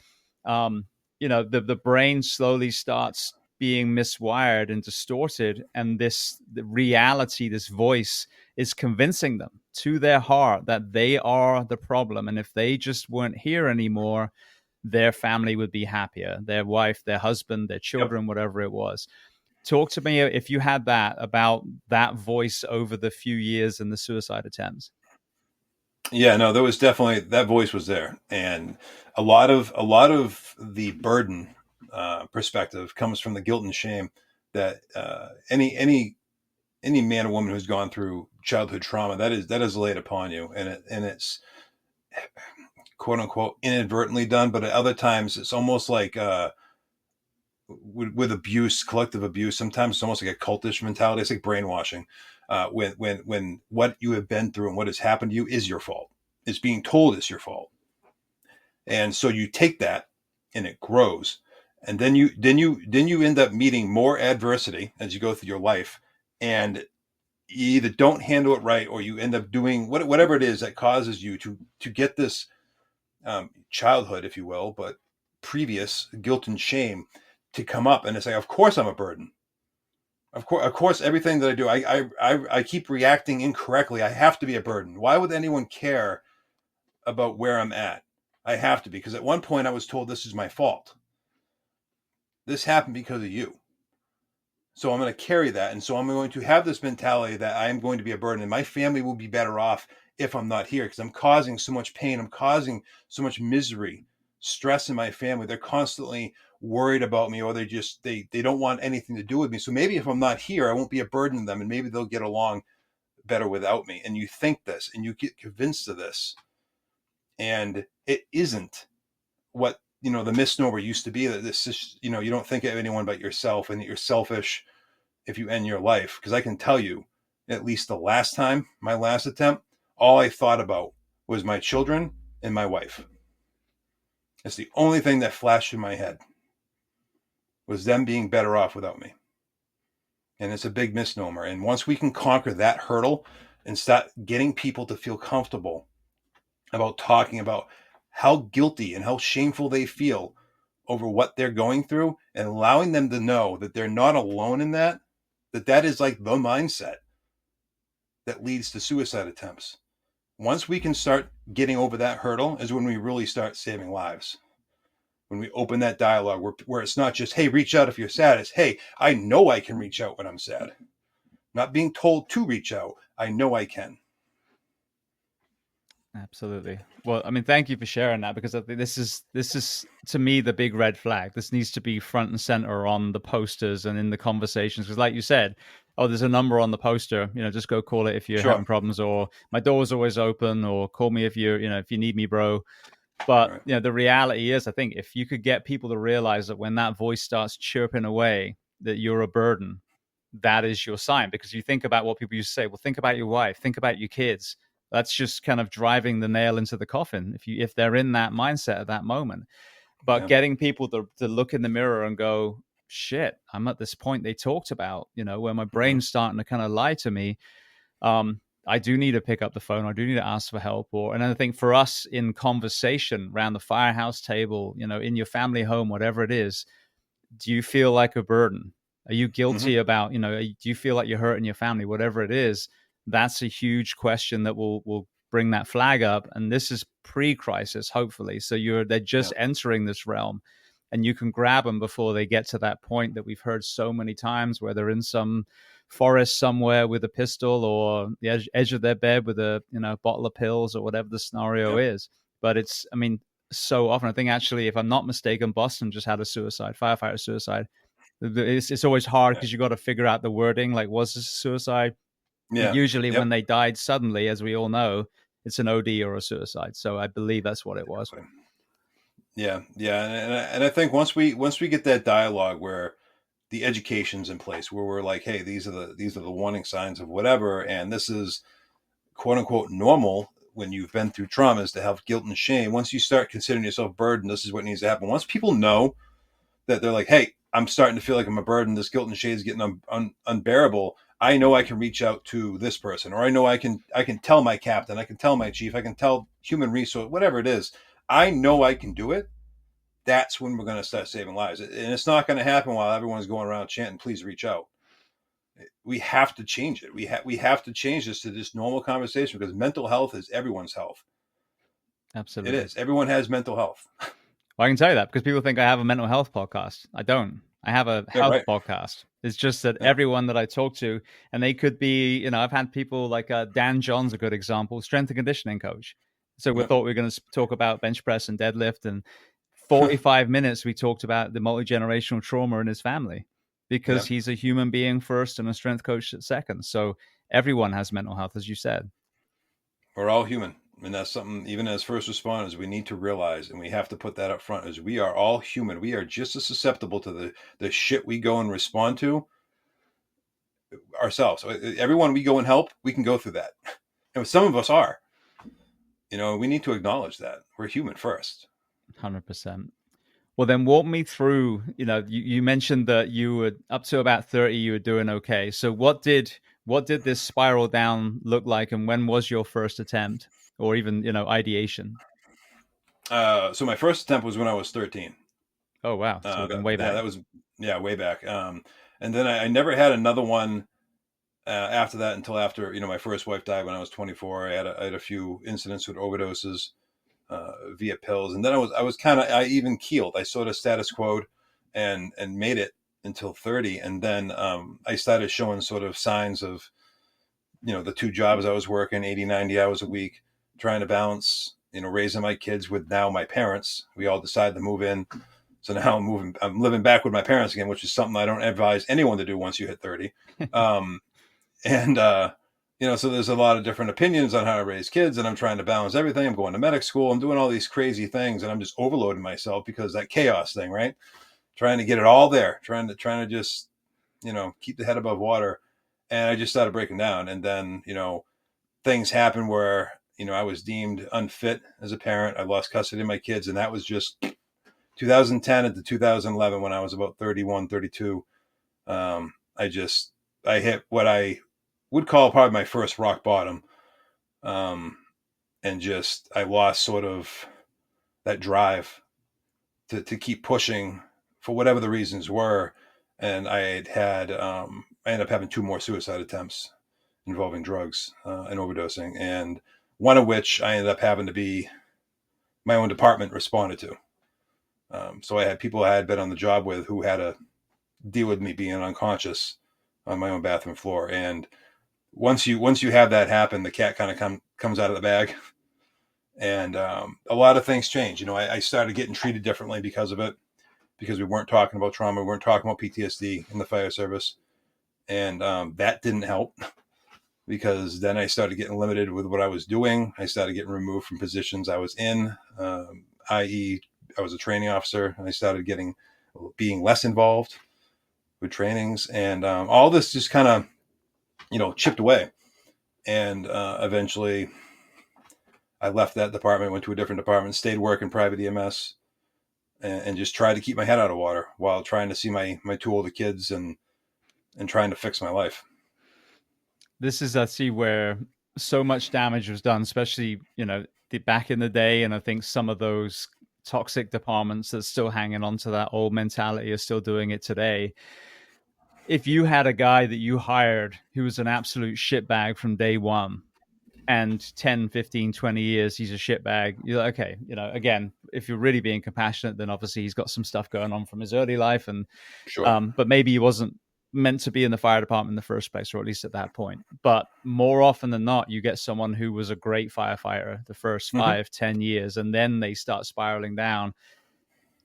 A: The brain slowly starts being miswired and distorted, and the reality, this voice, is convincing them to their heart that they are the problem, and if they just weren't here anymore, their family would be happier, their wife, their husband, their
B: Yep.
A: children, whatever it was. Talk to me, if you had that, about that voice over the few years and the suicide attempts.
B: Yeah, no, there was definitely, that voice was there, and a lot of the burden, perspective comes from the guilt and shame that, any man or woman who's gone through childhood trauma, that is laid upon you, and it's quote unquote inadvertently done, but at other times it's almost like, with abuse, collective abuse. Sometimes it's almost like a cultish mentality. It's like brainwashing. When what you have been through and what has happened to you is your fault. It's being told it's your fault, and so you take that, and it grows, and then you end up meeting more adversity as you go through your life, and you either don't handle it right, or you end up doing whatever it is that causes you to get this, childhood, if you will, but previous guilt and shame to come up, and it's like, of course I'm a burden. Of course, everything that I do, I keep reacting incorrectly. I have to be a burden. Why would anyone care about where I'm at? I have to be, because at one point I was told this is my fault. This happened because of you. So I'm going to carry that. And so I'm going to have this mentality that I am going to be a burden, and my family will be better off if I'm not here, because I'm causing so much pain. I'm causing so much misery, stress in my family. They're constantly worried about me, or they don't want anything to do with me. So maybe if I'm not here, I won't be a burden to them, and maybe they'll get along better without me. And you think this, and you get convinced of this, and it isn't what, the misnomer used to be, that this is, you don't think of anyone but yourself, and that you're selfish if you end your life. Because I can tell you, at least the last time, my last attempt, all I thought about was my children and my wife. It's the only thing that flashed in my head, was them being better off without me. And it's a big misnomer. And once we can conquer that hurdle and start getting people to feel comfortable about talking about how guilty and how shameful they feel over what they're going through and allowing them to know that they're not alone in that, that is like the mindset that leads to suicide attempts. Once we can start getting over that hurdle is when we really start saving lives. When we open that dialogue where it's not just, hey, reach out if you're sad. It's, hey, I know I can reach out when I'm sad. Not being told to reach out. I know I can.
A: Absolutely. Well, I mean, thank you for sharing that, because I think this is to me the big red flag. This needs to be front and center on the posters and in the conversations, because like you said, oh, there's a number on the poster, just go call it if you're having
B: Sure.
A: problems, or my door's always open, or call me if if you need me, bro. But
B: Right.
A: the reality is, I think if you could get people to realize that when that voice starts chirping away that you're a burden, that is your sign. Because you think about what people used to say, well, think about your wife, think about your kids. That's just kind of driving the nail into the coffin if they're in that mindset at that moment. But
B: Yeah.
A: getting people to look in the mirror and go, shit, I'm at this point they talked about, where my brain's starting to kind of lie to me. I do need to pick up the phone. I do need to ask for help. And I think for us in conversation around the firehouse table, in your family home, whatever it is, do you feel like a burden? Are you guilty about, do you feel like you're hurting your family? Whatever it is, that's a huge question that will bring that flag up. And this is pre-crisis, hopefully. So they're just entering this realm, and you can grab them before they get to that point that we've heard so many times, where they're in some forest somewhere with a pistol, or the edge of their bed with a bottle of pills, or whatever the scenario is. But it's, I mean, so often, I think actually, if I'm not mistaken, Boston just had a firefighter suicide. It's always hard because you got to figure out the wording, like, was this a suicide? But
B: Yeah.
A: usually
B: Yep.
A: when they died suddenly, as we all know, it's an OD or a suicide. So I believe that's what it was.
B: Yeah. Yeah. And I think once we get that dialogue where the education's in place, where we're like, hey, these are the warning signs of whatever, and this is quote unquote normal when you've been through traumas to have guilt and shame. Once you start considering yourself a burden, this is what needs to happen. Once people know that they're like, hey, I'm starting to feel like I'm a burden, this guilt and shame is getting unbearable, I know I can reach out to this person, or I know I can tell my captain, I can tell my chief, I can tell human resource, whatever it is. I know I can do it. That's when we're going to start saving lives. And it's not going to happen while everyone's going around chanting, please reach out. We have to change it. We have to change this to this normal conversation, because mental health is everyone's health. It
A: Absolutely.
B: is. Everyone has mental health.
A: Well, I can tell you that because people think I have a mental health podcast. I don't. I have a
B: Yeah,
A: health
B: right.
A: podcast. It's just that
B: Yeah.
A: everyone that I talk to, and they could be, I've had people like Dan John's a good example, strength and conditioning coach. So we
B: Yeah.
A: thought we were going to talk about bench press and deadlift, and 45 minutes we talked about the multi-generational trauma in his family,
B: Yeah.
A: because he's a human being first and a strength coach second. So everyone has mental health, as you said.
B: We're all human. And that's something, even as first responders, we need to realize, and we have to put that up front, is we are all human. We are just as susceptible to the shit we go and respond to ourselves. So everyone we go and help, we can go through that. And some of us are. We need to acknowledge that. We're human first.
A: 100%. Well, then walk me through, you mentioned that you were up to about 30, you were doing okay. So what did this spiral down look like, and when was your first attempt, or even, ideation?
B: So my first attempt was when I was 13.
A: Oh, wow. So we're going way
B: Yeah,
A: back.
B: that was, yeah, way back. And then I never had another one after that until after, my first wife died when I was 24. I had a few incidents with overdoses via pills. And then I even keeled. I sort of status quoed and made it until 30. And then I started showing sort of signs of, the two jobs I was working, 80, 90 hours a week, trying to balance, raising my kids with now my parents. We all decided to move in. So now I'm living back with my parents again, which is something I don't advise anyone to do once you hit 30. Um, and, so there's a lot of different opinions on how to raise kids, and I'm trying to balance everything. I'm going to medic school. I'm doing all these crazy things, and I'm just overloading myself because that chaos thing, right? Trying to get it all there, trying to just, keep the head above water. And I just started breaking down. And then, things happened where, I was deemed unfit as a parent. I lost custody of my kids, and that was just 2010 into 2011 when I was about 31, 32. I hit what I would call probably my first rock bottom. And just, I lost sort of that drive to keep pushing for whatever the reasons were. And I ended up having 2 more suicide attempts involving drugs and overdosing, and one of which I ended up having to be my own department responded to. So I had people I had been on the job with who had to deal with me being unconscious on my own bathroom floor. And once you have that happen, the cat kind of comes out of the bag, and a lot of things change. I started getting treated differently because of it, because we weren't talking about trauma, we weren't talking about PTSD in the fire service, and that didn't help. Because then I started getting limited with what I was doing. I started getting removed from positions I was in, i.e., I was a training officer, and I started being less involved with trainings, and all this just kind of, chipped away. And eventually, I left that department, went to a different department, stayed working private EMS, and just tried to keep my head out of water while trying to see my 2 older kids and trying to fix my life.
A: This is, I see, where so much damage was done, especially, back in the day. And I think some of those toxic departments that's still hanging on to that old mentality are still doing it today. If you had a guy that you hired who was an absolute shitbag from day one, and 10, 15, 20 years, he's a shitbag, you're like, okay, again, if you're really being compassionate, then obviously he's got some stuff going on from his early life. And
B: Sure.
A: but maybe he wasn't meant to be in the fire department in the first place, or at least at that point. But more often than not, you get someone who was a great firefighter the first 5, 10 years, and then they start spiraling down.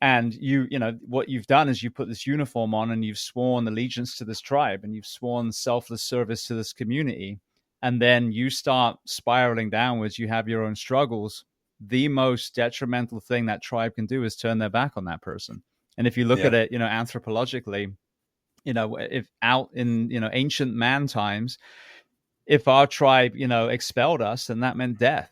A: And what you've done is you put this uniform on and you've sworn allegiance to this tribe and you've sworn selfless service to this community. And then you start spiraling downwards. You have your own struggles. The most detrimental thing that tribe can do is turn their back on that person. And if you look at it, anthropologically, if out in, ancient man times, if our tribe, expelled us, then that meant death.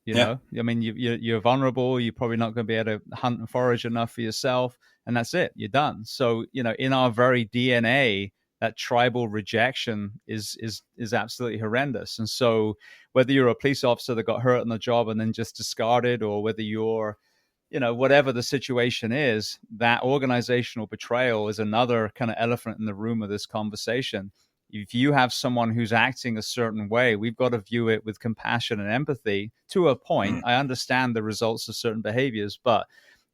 A: I mean, you're vulnerable. You're probably not going to be able to hunt and forage enough for yourself, and that's it. You're done. So, in our very DNA, that tribal rejection is absolutely horrendous. And so, whether you're a police officer that got hurt on the job and then just discarded, or whether you're whatever the situation is, that organizational betrayal is another kind of elephant in the room of this conversation. If you have someone who's acting a certain way, we've got to view it with compassion and empathy to a point. I understand the results of certain behaviors,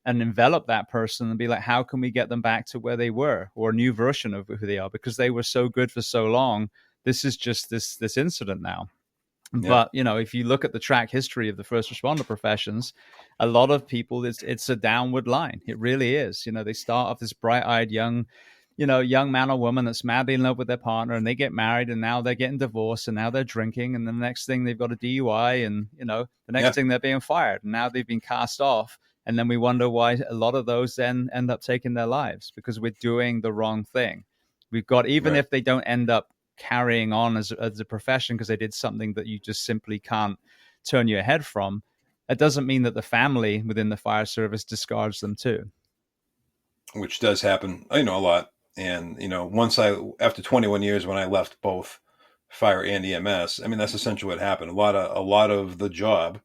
A: and envelop that person and be like, how can we get them back to where they were, or a new version of who they are, because they were so good for so long. This is just this incident now. But, if you look at the track history of the first responder professions, a lot of people, it's a downward line. It really is. They start off this bright-eyed young man or woman that's madly in love with their partner, and they get married, and now they're getting divorced, and now they're drinking, and then the next thing they've got a DUI, and, the next thing they're being fired, and now they've been cast off. And then we wonder why a lot of those then end up taking their lives, because we're doing the wrong thing. We've got, even if they don't end up carrying on as a profession because they did something that you just simply can't turn your head from, it doesn't mean that the family within the fire service discards them too.
B: Which does happen, a lot. And, after 21 years, when I left both fire and EMS, I mean, that's essentially what happened. A lot of the job,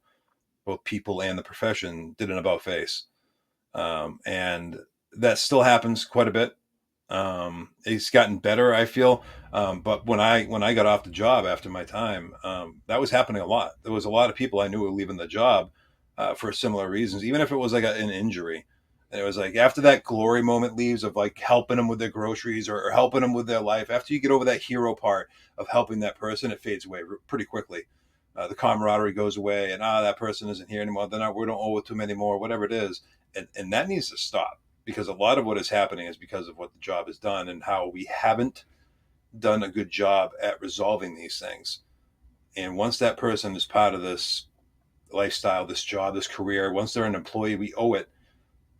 B: both people and the profession, did an about face. And that still happens quite a bit. It's gotten better, I feel. But when I got off the job after my time, that was happening a lot. There was a lot of people I knew were leaving the job for similar reasons, even if it was like an injury. And it was like, after that glory moment leaves of like helping them with their groceries or helping them with their life, after you get over that hero part of helping that person, it fades away pretty quickly. The camaraderie goes away, and that person isn't here anymore. We don't owe it to them anymore, whatever it is. And that needs to stop, because a lot of what is happening is because of what the job has done and how we haven't done a good job at resolving these things. And once that person is part of this lifestyle, this job, this career, once they're an employee, we owe it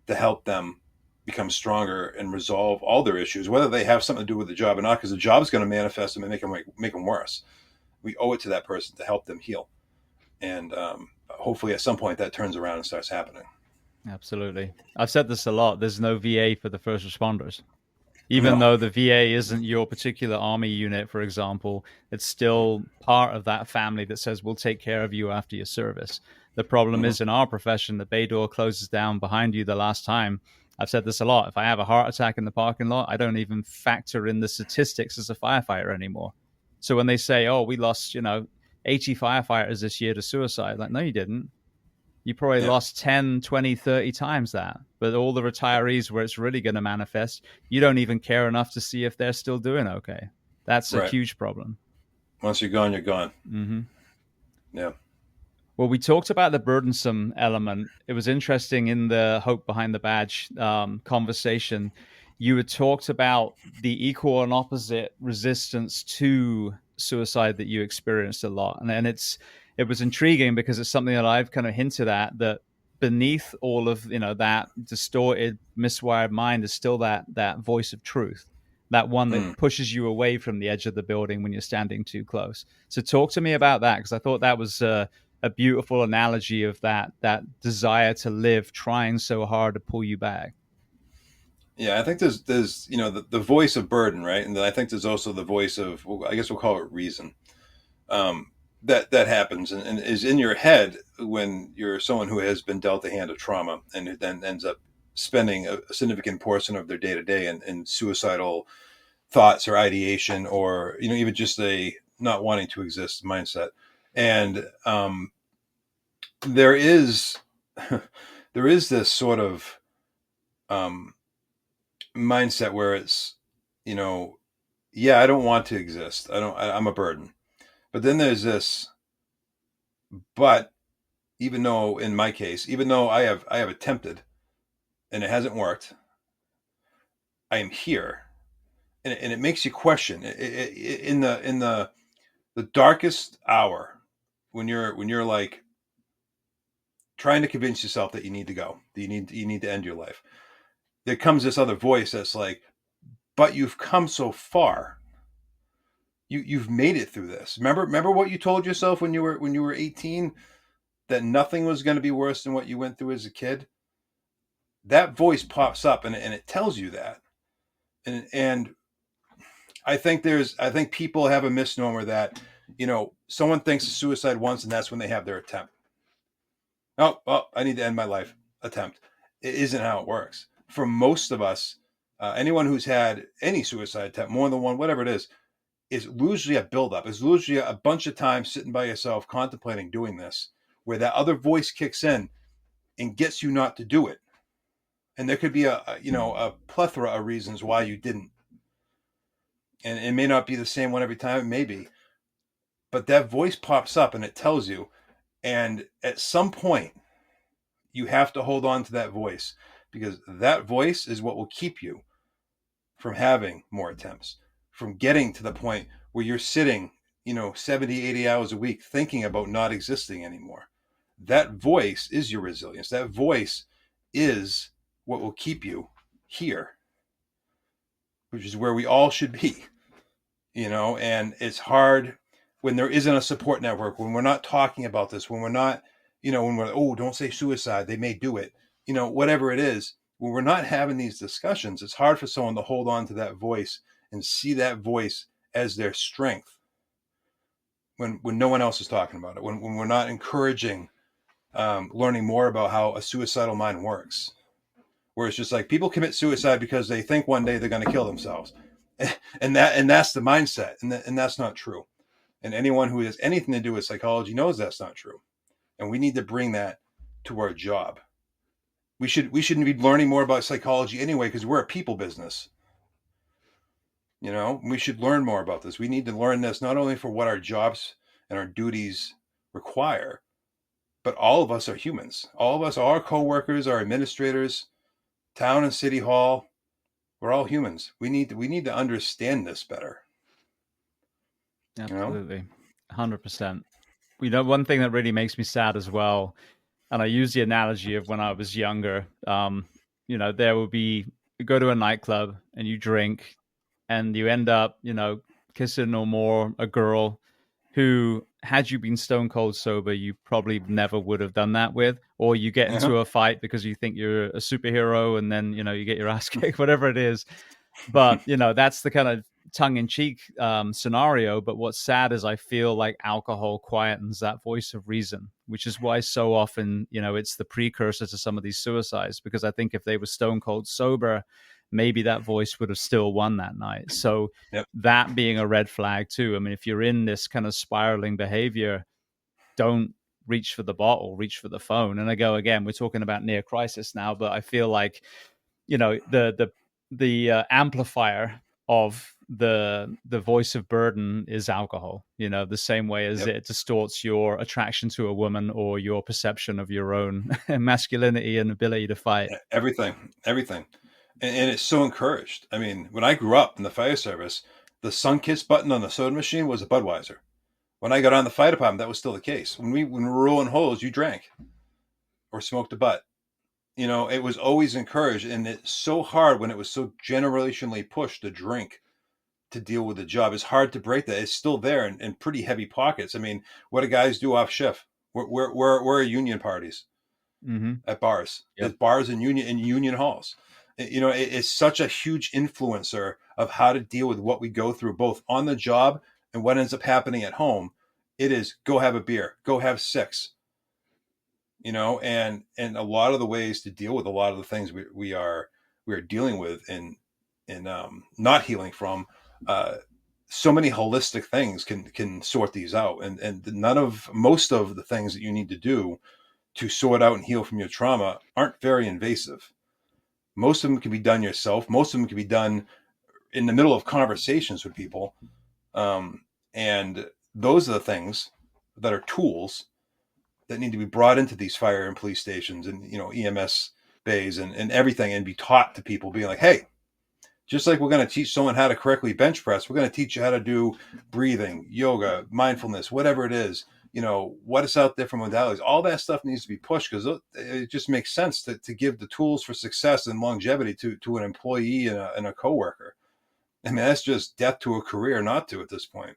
B: to help them become stronger and resolve all their issues, whether they have something to do with the job or not, because the job is going to manifest them and make them worse. We owe it to that person to help them heal. And hopefully at some point that turns around and starts happening.
A: Absolutely. I've said this a lot. There's no VA for the first responders. Even though the VA isn't your particular army unit, for example, it's still part of that family that says, we'll take care of you after your service. The problem
B: Mm-hmm.
A: is in our profession, the bay door closes down behind you the last time. I've said this a lot. If I have a heart attack in the parking lot, I don't even factor in the statistics as a firefighter anymore. So when they say, oh, we lost, 80 firefighters this year to suicide, like, no, you didn't. You probably
B: Yeah.
A: lost 10, 20, 30 times that. But all the retirees where it's really going to manifest, you don't even care enough to see if they're still doing okay. That's a
B: Right.
A: huge problem.
B: Once you're gone, you're gone.
A: Mm-hmm.
B: Yeah.
A: Well, we talked about the burdensome element. It was interesting in the Hope Behind the Badge conversation. You had talked about the equal and opposite resistance to suicide that you experienced a lot, and it was intriguing because it's something that I've kind of hinted at, that beneath all of that distorted, miswired mind is still that voice of truth, that one that
B: Mm.
A: pushes you away from the edge of the building when you're standing too close. So talk to me about that, because I thought that was a beautiful analogy of that desire to live trying so hard to pull you back.
B: Yeah, I think there's the voice of burden, right? And then I think there's also the voice of, well, I guess we'll call it reason. That happens and is in your head when you're someone who has been dealt a hand of trauma and who then ends up spending a significant portion of their day to day in suicidal thoughts or ideation, or even just a not wanting to exist mindset. And there is there is this sort of um, mindset where it's, yeah, I don't want to exist. I'm a burden. But then there's this, but even though in my case, even though I have attempted and it hasn't worked, I am here. And it makes you question in the darkest hour when you're like trying to convince yourself that you need to go, that you need to end your life. There comes this other voice that's like, but you've come so far. You've made it through this. Remember what you told yourself when you were 18, that nothing was going to be worse than what you went through as a kid. That voice pops up and it tells you that. And I think people have a misnomer that, someone thinks of suicide once and that's when they have their attempt. Oh, well, I need to end my life attempt. It isn't how it works. For most of us, anyone who's had any suicide attempt, more than one, whatever it is usually a buildup. It's usually a bunch of time sitting by yourself contemplating doing this, where that other voice kicks in and gets you not to do it. And there could be a plethora of reasons why you didn't. And it may not be the same one every time, it may be. But that voice pops up and it tells you. And at some point, you have to hold on to that voice, because that voice is what will keep you from having more attempts, from getting to the point where you're sitting, 70, 80 hours a week thinking about not existing anymore. That voice is your resilience. That voice is what will keep you here, which is where we all should be, and it's hard when there isn't a support network, when we're not talking about this, when we're not, when we're, oh, don't say suicide, they may do it, whatever it is. When we're not having these discussions, it's hard for someone to hold on to that voice and see that voice as their strength when no one else is talking about it, when we're not encouraging learning more about how a suicidal mind works, where it's just like people commit suicide because they think one day they're going to kill themselves. And that's the mindset. And that's not true. And anyone who has anything to do with psychology knows that's not true. And we need to bring that to our job. We shouldn't be learning more about psychology anyway, because we're a people business. We should learn more about this. We need to learn this not only for what our jobs and our duties require, but all of us are humans. All of us are co-workers, our administrators, town and city hall. We're all humans. We need to understand this better.
A: Absolutely. 100%. One thing that really makes me sad as well, and I use the analogy of when I was younger, there will be, you go to a nightclub and you drink and you end up, kissing or more a girl who, had you been stone cold sober, you probably never would have done that with, or you get
B: Uh-huh.
A: into a fight because you think you're a superhero and then, you get your ass kicked, whatever it is. But, that's the kind of tongue-in-cheek scenario, but what's sad is I feel like alcohol quietens that voice of reason, which is why so often, it's the precursor to some of these suicides, because I think if they were stone cold sober, maybe that voice would have still won that night. So
B: Yep.
A: that being a red flag too. I mean, if you're in this kind of spiraling behavior, don't reach for the bottle, reach for the phone. And I go again, we're talking about near crisis now, but I feel like, the amplifier of the voice of burden is alcohol, the same way as
B: Yep.
A: it distorts your attraction to a woman or your perception of your own masculinity and ability to fight.
B: Everything. And it's so encouraged. I mean, when I grew up in the fire service, the sun-kissed button on the soda machine was a Budweiser. When I got on the fire department, that was still the case. When we were rolling hose, you drank or smoked a butt. It was always encouraged, and it's so hard when it was so generationally pushed to drink to deal with the job. It's hard to break that. It's still there in pretty heavy pockets. I mean, what do guys do off shift? Where are union parties? At bars?
A: Yep.
B: There's bars and union halls. It's such a huge influencer of how to deal with what we go through, both on the job and what ends up happening at home. It is go have a beer, go have sex. And a lot of the ways to deal with a lot of the things we are dealing with in not healing from, so many holistic things can sort these out, and most of the things that you need to do to sort out and heal from your trauma aren't very invasive. Most of them can be done yourself. Most of them can be done in the middle of conversations with people, and those are the things that are tools that need to be brought into these fire and police stations and EMS bays and everything, and be taught to people, being like, hey, just like we're going to teach someone how to correctly bench press, we're going to teach you how to do breathing, yoga, mindfulness, whatever it is. What is out there for modalities. All that stuff needs to be pushed, because it just makes sense to give the tools for success and longevity to an employee and a coworker. I mean, that's just death to a career not to at this point.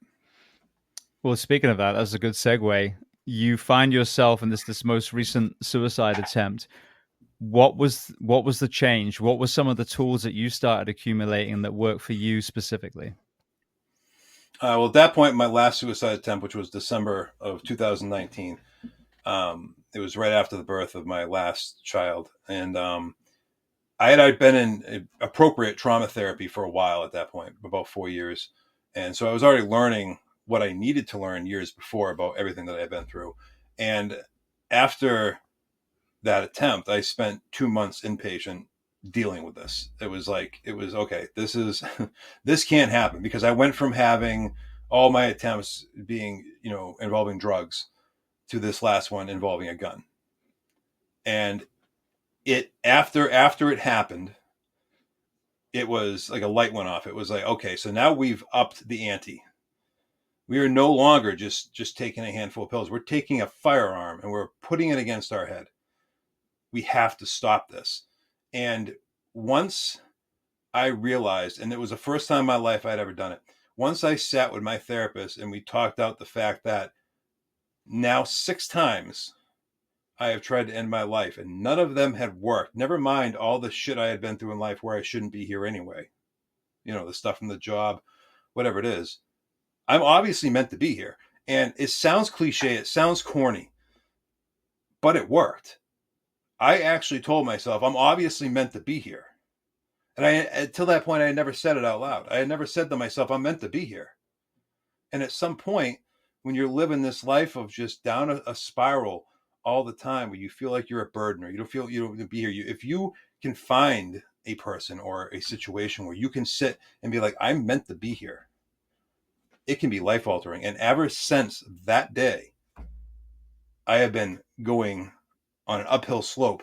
A: Well, speaking of that, that's a good segue. You find yourself in this most recent suicide attempt. What was the change? What were some of the tools that you started accumulating that worked for you specifically?
B: Well, at that point, my last suicide attempt, which was December of 2019, it was right after the birth of my last child. And I'd been in appropriate trauma therapy for a while at that point, about 4 years. And so I was already learning what I needed to learn years before about everything that I'd been through. And after that attempt, I spent 2 months inpatient dealing with this. It was okay, this can't happen, because I went from having all my attempts being, involving drugs, to this last one involving a gun. And after it happened, it was like a light went off. It was like, okay, so now we've upped the ante. We are no longer just taking a handful of pills. We're taking a firearm and we're putting it against our head. We have to stop this. And once I realized, and it was the first time in my life I'd ever done it, once I sat with my therapist and we talked out the fact that now 6 times I have tried to end my life and none of them had worked. Never mind all the shit I had been through in life where I shouldn't be here anyway. The stuff from the job, whatever it is. I'm obviously meant to be here. And it sounds cliche, it sounds corny, but it worked. I actually told myself, I'm obviously meant to be here. And until that point, I had never said it out loud. I had never said to myself, I'm meant to be here. And at some point, when you're living this life of just down a spiral all the time, where you feel like you're a burden, or you don't feel you don't be here, if you can find a person or a situation where you can sit and be like, I'm meant to be here, it can be life altering. And ever since that day, I have been going on an uphill slope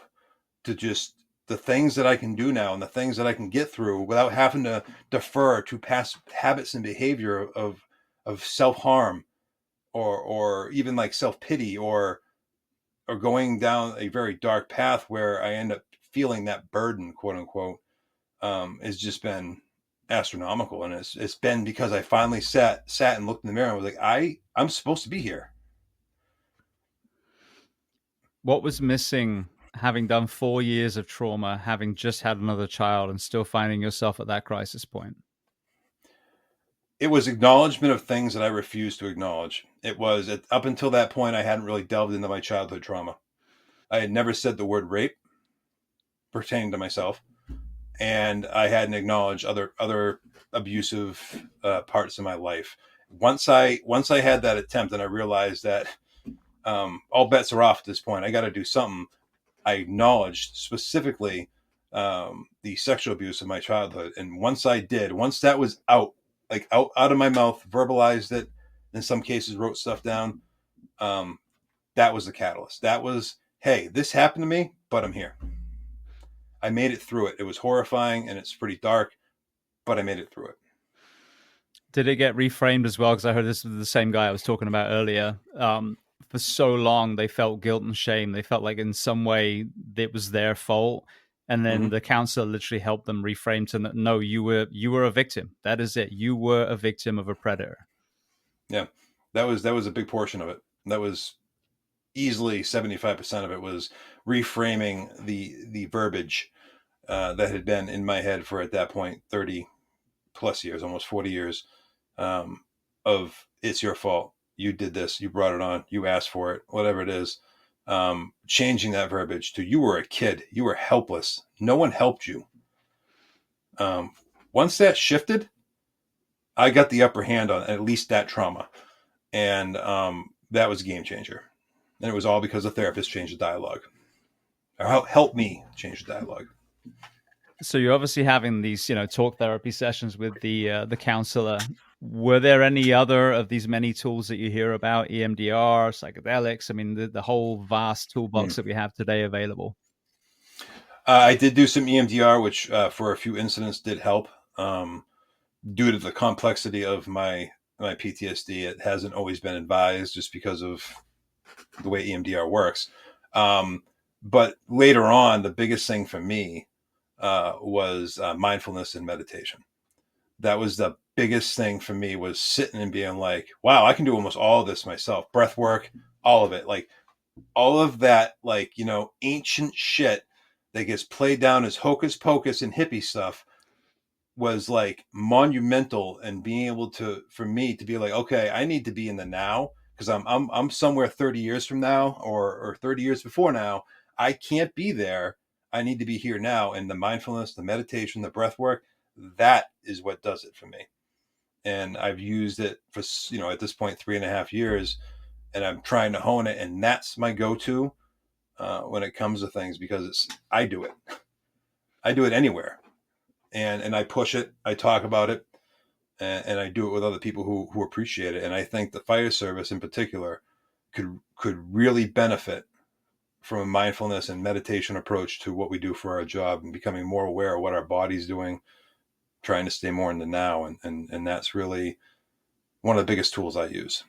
B: to just the things that I can do now and the things that I can get through without having to defer to past habits and behavior of self-harm or even like self-pity or going down a very dark path where I end up feeling that burden, quote unquote, has just been astronomical. And it's been because I finally sat and looked in the mirror and was like, I'm supposed to be here.
A: What was missing, having done 4 years of trauma, having just had another child, and still finding yourself at that crisis point?
B: it was acknowledgement of things that I refused to acknowledge. It was up until that point, I hadn't really delved into my childhood trauma. I had never said the word rape pertaining to myself, and I hadn't acknowledged other abusive parts of my life. Once I had that attempt, and I realized that all bets are off at this point. I got to do something. I acknowledged specifically the sexual abuse of my childhood, and once I did, once that was out, like out of my mouth, verbalized it. In some cases, wrote stuff down. Um, that was the catalyst. That was, hey, this happened to me, but I'm here. I made it through it. It was horrifying and it's pretty dark, but I made it through it.
A: Did it get reframed as well? Because I heard this was the same guy I was talking about earlier. For so long, they felt guilt and shame. They felt like in some way it was their fault. And then the counselor literally helped them reframe to, no, you were a victim. That is it. You were a victim of a predator.
B: Yeah, that was a big portion of it. That was easily 75% of it was reframing the verbiage that had been in my head for, at that point, 30 plus years, almost 40 years, of it's your fault. You did this. You brought it on. You asked for it. Whatever it is. Changing that verbiage to, you were a kid. You were helpless. No one helped you. Once that shifted, I got the upper hand on at least that trauma. And that was a game changer. And it was all because the therapist changed the dialogue, or helped me change the dialogue.
A: So you're obviously having these, talk therapy sessions with the counselor. Were there any other of these many tools that you hear about, EMDR, psychedelics? I mean, the whole vast toolbox that we have today available.
B: I did do some EMDR, which for a few incidents did help. Due to the complexity of my PTSD, it hasn't always been advised just because of the way EMDR works. But later on, the biggest thing for me was mindfulness and meditation. That was the biggest thing for me, was sitting and being like, wow, I can do almost all of this myself. Breath work, all of it. Like all of that, like, ancient shit that gets played down as hocus pocus and hippie stuff was like monumental. And being able to, for me to be like, okay, I need to be in the now, because I'm somewhere 30 years from now, or 30 years before now. I can't be there. I need to be here now. And the mindfulness, the meditation, the breath work, that is what does it for me. And I've used it for, at this point, 3.5 years, and I'm trying to hone it. And that's my go-to when it comes to things, because I do it. I do it anywhere. And I push it. I talk about it. And I do it with other people who appreciate it. And I think the fire service in particular could really benefit from a mindfulness and meditation approach to what we do for our job, and becoming more aware of what our body's doing, trying to stay more in the now. And that's really one of the biggest tools I use.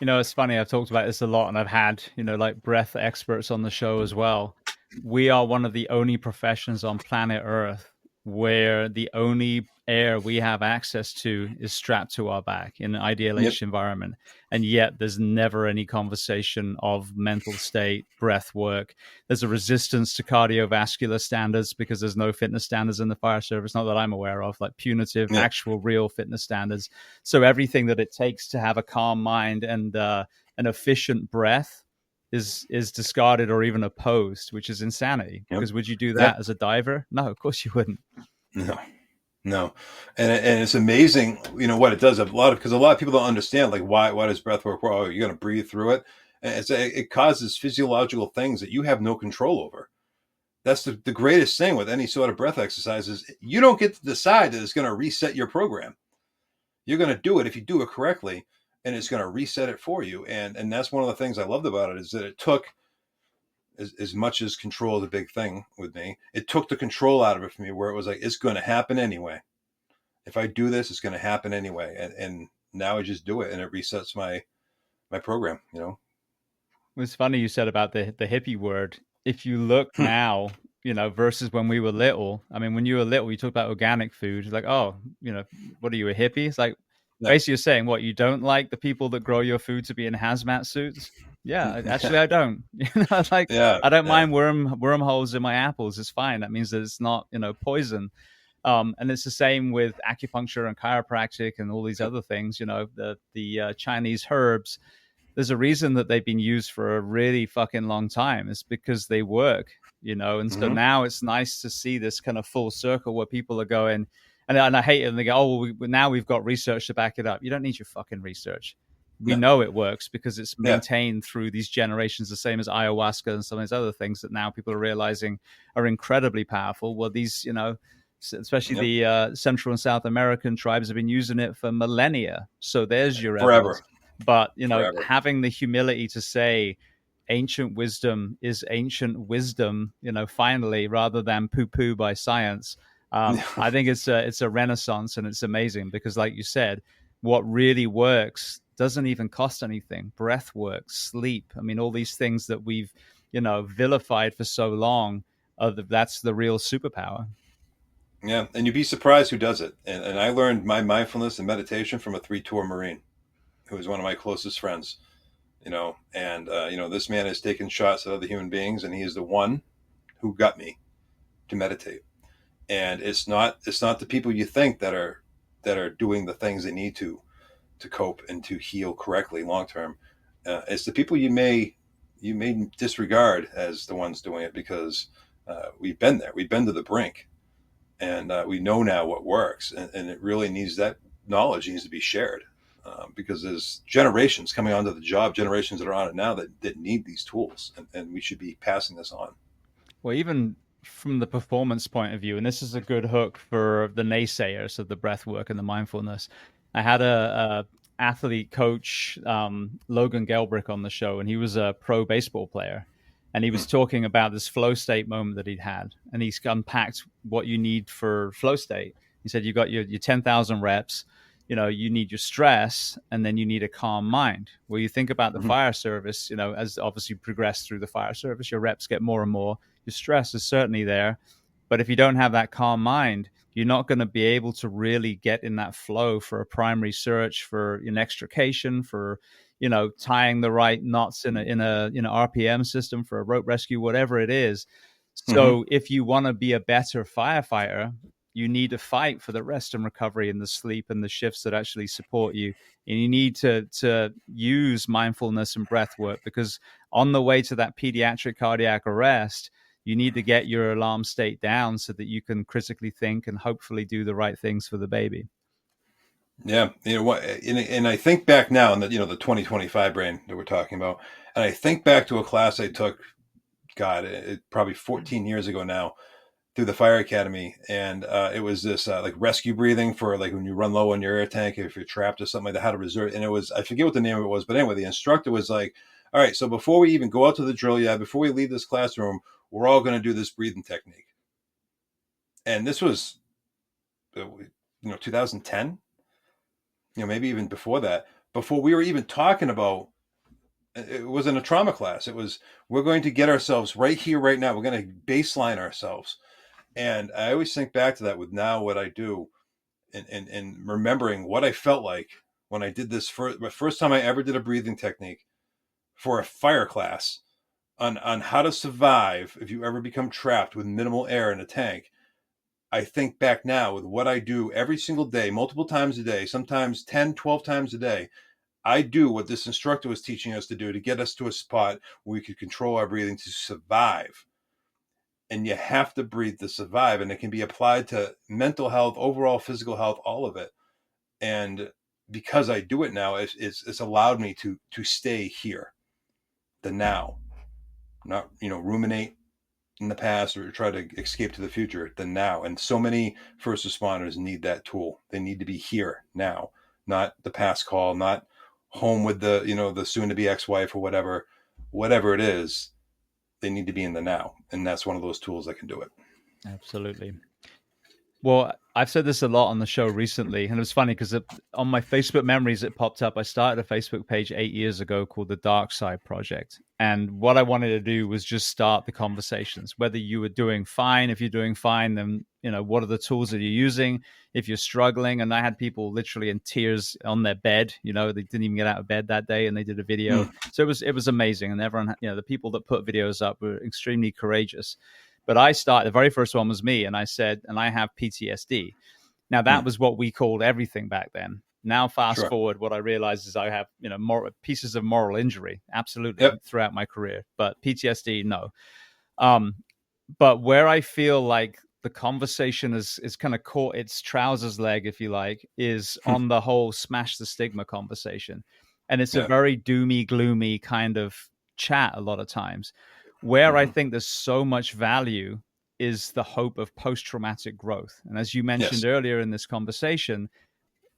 A: It's funny. I've talked about this a lot, and I've had, like breath experts on the show as well. We are one of the only professions on planet Earth where the only air we have access to is strapped to our back in an ideal environment. And yet there's never any conversation of mental state, breath work. There's a resistance to cardiovascular standards because there's no fitness standards in the fire service, not that I'm aware of, like punitive, actual real fitness standards. So everything that it takes to have a calm mind and an efficient breath is discarded or even opposed, which is insanity. Because would you do that as a diver? No, of course you wouldn't.
B: No. And it's amazing, what it does. Because a lot of people don't understand, like, why does breath work? Well, you're going to breathe through it. And it causes physiological things that you have no control over. That's the greatest thing with any sort of breath exercise, is you don't get to decide that it's going to reset your program. You're going to do it if you do it correctly, and it's going to reset it for you. And that's one of the things I loved about it, is that it took, as much as control is a big thing with me, it took the control out of it for me, where it was like, it's going to happen anyway. If I do this, it's going to happen anyway. And now I just do it, and it resets my program,
A: It's funny you said about the hippie word. If you look now, versus when we were little, I mean, when you were little, you talk about organic food. Like, oh, what are you, a hippie? It's like, basically you're saying, what, you don't like the people that grow your food to be in hazmat suits? Yeah, actually, I don't. I don't mind wormholes in my apples. It's fine. That means that it's not, poison. And it's the same with acupuncture and chiropractic and all these other things. The Chinese herbs, there's a reason that they've been used for a really fucking long time. It's because they work, and so
B: Mm-hmm.
A: now it's nice to see this kind of full circle where people are going, and I hate it, and they go, oh, well, now we've got research to back it up. You don't need your fucking research. We
B: No.
A: know it works because it's
B: Yeah.
A: maintained through these generations, the same as ayahuasca and some of these other things that now people are realizing are incredibly powerful. Well, these, especially the Central and South American tribes have been using it for millennia. So there's your
B: Forever.
A: evidence. But,
B: Forever.
A: having the humility to say ancient wisdom is ancient wisdom, finally, rather than poo-poo by science. I think it's a renaissance, and it's amazing because, like you said, what really works doesn't even cost anything. Breath work, sleep. I mean, all these things that we've, vilified for so long, that's the real superpower.
B: Yeah. And you'd be surprised who does it. And I learned my mindfulness and meditation from a 3-tour Marine who was one of my closest friends, and this man has taken shots at other human beings, and he is the one who got me to meditate. And it's not the people you think that are doing the things they need to cope and to heal correctly long term. It's the people you may disregard as the ones doing it, because we've been there, we've been to the brink, and we know now what works, and it really needs, that knowledge needs to be shared, because there's generations coming onto the job, generations that are on it now that need these tools, and we should be passing this on.
A: Well, even from the performance point of view, and this is a good hook for the naysayers of the breath work and the mindfulness. I had a athlete coach, Logan Gelbrick, on the show, and he was a pro baseball player. And he was talking about this flow state moment that he'd had. And he's unpacked what you need for flow state. He said, you got your 10,000 reps, you need your stress, and then you need a calm mind. Well, you think about the fire service, as obviously you progress through the fire service, your reps get more and more. Your stress is certainly there. But if you don't have that calm mind, you're not going to be able to really get in that flow for a primary search, for an extrication, for tying the right knots in a RPM system, for a rope rescue, whatever it is. So if you want to be a better firefighter, you need to fight for the rest and recovery and the sleep and the shifts that actually support you. And you need to use mindfulness and breath work, because on the way to that pediatric cardiac arrest, you need to get your alarm state down so that you can critically think and hopefully do the right things for the baby.
B: Yeah. And I think back now, and the 2025 brain that we're talking about, and I think back to a class I took, probably 14 years ago now, through the fire academy. And it was this like rescue breathing for like when you run low on your air tank, if you're trapped or something like that, how to reserve. And it was, I forget what the name of it was, but anyway, the instructor was like, all right, so before we even go out to the drill yard, before we leave this classroom, we're all going to do this breathing technique. And this was, 2010, maybe even before that, before we were even talking about, it wasn't a trauma class. It was, we're going to get ourselves right here, right now. We're going to baseline ourselves. And I always think back to that with now what I do, and remembering what I felt like when I did this the first time I ever did a breathing technique for a fire class on how to survive if you ever become trapped with minimal air in a tank. I think back now with what I do every single day, multiple times a day, sometimes 10, 12 times a day. I do what this instructor was teaching us to do to get us to a spot where we could control our breathing to survive. And you have to breathe to survive. And it can be applied to mental health, overall physical health, all of it. And because I do it now, it's allowed me to stay here, the now, not, ruminate in the past or try to escape to the future, the now. And so many first responders need that tool. They need to be here now, not the past call, not home with the, the soon to be ex-wife or whatever it is. They need to be in the now. And that's one of those tools that can do it.
A: Absolutely. Well, I've said this a lot on the show recently, and it was funny because on my Facebook memories, it popped up. I started a Facebook page 8 years ago called the Dark Side Project. And what I wanted to do was just start the conversations, whether you were doing fine. If you're doing fine, then, what are the tools that you're using? If you're struggling, and I had people literally in tears on their bed, they didn't even get out of bed that day, and they did a video. So it was amazing. And everyone, the people that put videos up were extremely courageous. But I started, the very first one was me, and I said, and I have PTSD. Now that was what we called everything back then. Now, fast
B: Sure.
A: forward, what I realized is I have, pieces of moral injury, absolutely,
B: Yep.
A: throughout my career, but PTSD, no. Um, but where I feel like the conversation is kind of caught its trousers leg, if you like, is on the whole smash the stigma conversation. And it's a
B: Yeah.
A: very doomy, gloomy kind of chat a lot of times. Where I think there's so much value is the hope of post-traumatic growth. And as you mentioned
B: Yes.
A: earlier in this conversation,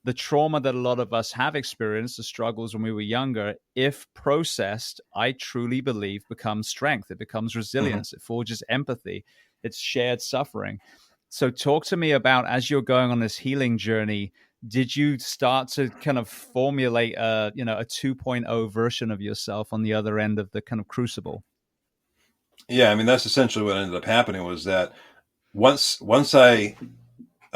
A: the trauma that a lot of us have experienced, the struggles when we were younger, if processed, I truly believe becomes strength. It becomes resilience. It forges empathy. It's shared suffering. So talk to me about, as you're going on this healing journey, did you start to kind of formulate a 2.0 version of yourself on the other end of the kind of crucible?
B: Yeah. I mean, that's essentially what ended up happening was that once I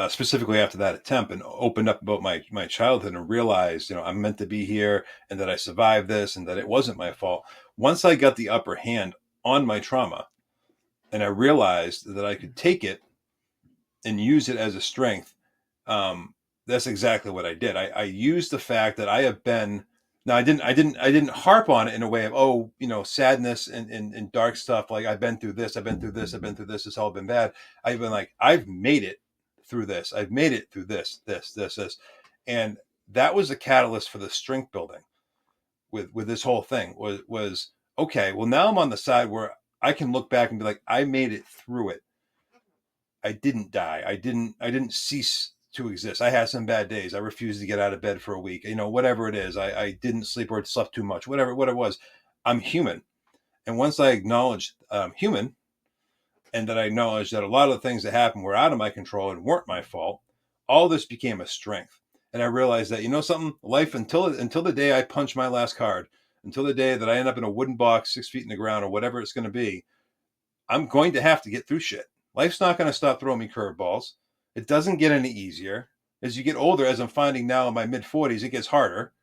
B: specifically after that attempt and opened up about my childhood and realized, I'm meant to be here and that I survived this and that it wasn't my fault. Once I got the upper hand on my trauma and I realized that I could take it and use it as a strength, that's exactly what I did. I used the fact that I have been. Now I didn't harp on it in a way of, sadness and dark stuff. Like I've been through this, I've been through this, I've been through this. It's all been bad. I've been like, I've made it through this. I've made it through this, and that was the catalyst for the strength building with this whole thing was okay. Well, now I'm on the side where I can look back and be like, I made it through it. I didn't die. I didn't cease to exist. I had some bad days. I refused to get out of bed for a week. Whatever it is. I didn't sleep or slept too much. Whatever what it was. I'm human. And once I acknowledged I'm human and that I acknowledged that a lot of the things that happened were out of my control and weren't my fault, all this became a strength. And I realized that, something, life until the day I punch my last card, until the day that I end up in a wooden box 6 feet in the ground or whatever it's going to be, I'm going to have to get through shit. Life's not going to stop throwing me curveballs. It doesn't get any easier. As you get older, as I'm finding now in my mid 40s, it gets harder.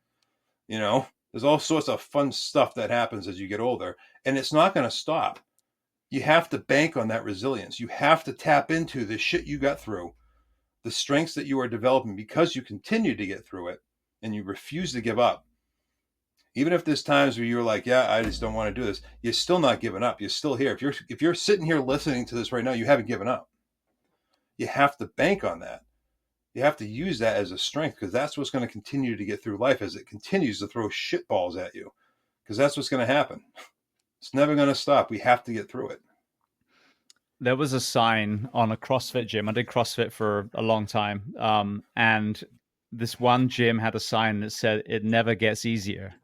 B: There's all sorts of fun stuff that happens as you get older, and it's not going to stop. You have to bank on that resilience. You have to tap into the shit you got through, the strengths that you are developing because you continue to get through it and you refuse to give up. Even if there's times where you're like, yeah, I just don't want to do this, you're still not giving up. You're still here. If you're sitting here listening to this right now, you haven't given up. You have to bank on that. You have to use that as a strength because that's what's going to continue to get through life as it continues to throw shit balls at you, because that's what's going to happen. It's never going to stop. We have to get through it.
A: There was a sign on a CrossFit gym. I did CrossFit for a long time. And this one gym had a sign that said, "It never gets easier."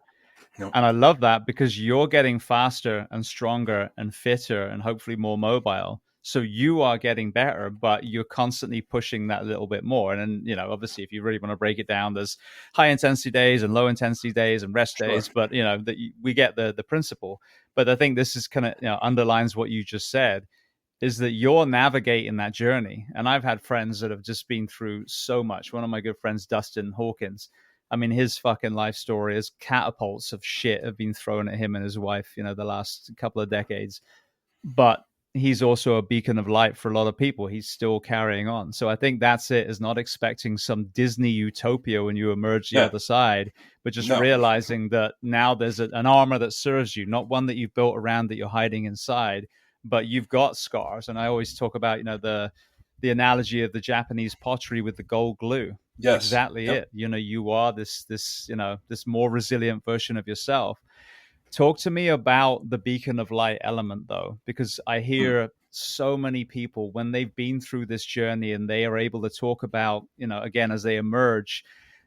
B: Nope.
A: And I love that because you're getting faster and stronger and fitter and hopefully more mobile. So you are getting better, but you're constantly pushing that little bit more. And then, obviously, if you really want to break it down, there's high intensity days and low intensity days and rest
B: Sure.
A: days. But, we get the principle. But I think this is kind of, underlines what you just said, is that you're navigating that journey. And I've had friends that have just been through so much. One of my good friends, Dustin Hawkins, I mean, his fucking life story is catapults of shit have been thrown at him and his wife, the last couple of decades. But he's also a beacon of light for a lot of people. He's still carrying on. So I think that's it, is not expecting some Disney utopia when you emerge the
B: Yeah.
A: other side, but just
B: No.
A: realizing that now there's an armor that serves you, not one that you've built around that you're hiding inside, but you've got scars. And I always talk about, the analogy of the Japanese pottery with the gold glue. It's
B: Yes.
A: exactly
B: Yep.
A: it. You are this more resilient version of yourself. Talk to me about the beacon of light element, though, because I hear so many people when they've been through this journey and they are able to talk about, again, as they emerge,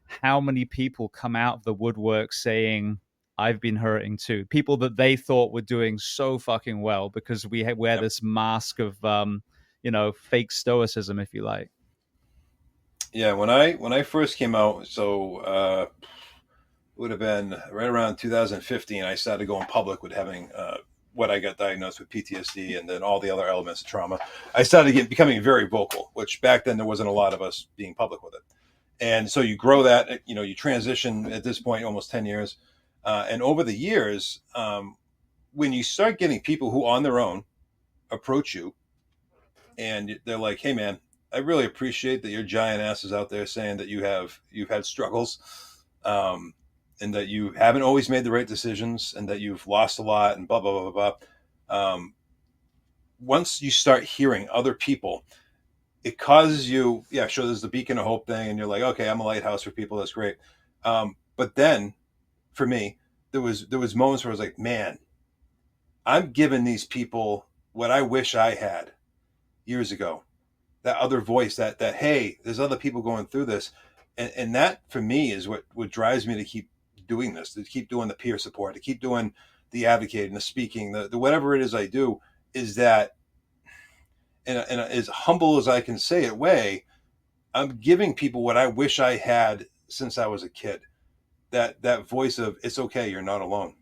A: how many people come out of the woodwork saying, I've been hurting too. People that they thought were doing so fucking well because we wear
B: Yep.
A: this mask of, fake stoicism, if you like.
B: Yeah. When I first came out, so it would have been right around 2015. I started going public with having what I got diagnosed with PTSD and then all the other elements of trauma. I started becoming very vocal, which back then there wasn't a lot of us being public with it. And so you grow that, you transition at this point almost 10 years. And over the years, when you start getting people who on their own approach you and they're like, "Hey, man, I really appreciate that your giant ass is out there saying that you've had struggles, um, and that you haven't always made the right decisions, and that you've lost a lot, and blah blah blah blah blah." Once you start hearing other people, it causes you, yeah, sure, there's the beacon of hope thing, and you're like, okay, I'm a lighthouse for people. That's great. But then, for me, there was moments where I was like, man, I'm giving these people what I wish I had years ago. That other voice, that hey, there's other people going through this, and that for me is what drives me to keep doing this, to keep doing the peer support, to keep doing the advocating, the speaking, the whatever it is I do, is that in as humble as I can say it way, I'm giving people what I wish I had since I was a kid. That voice of it's okay, you're not alone.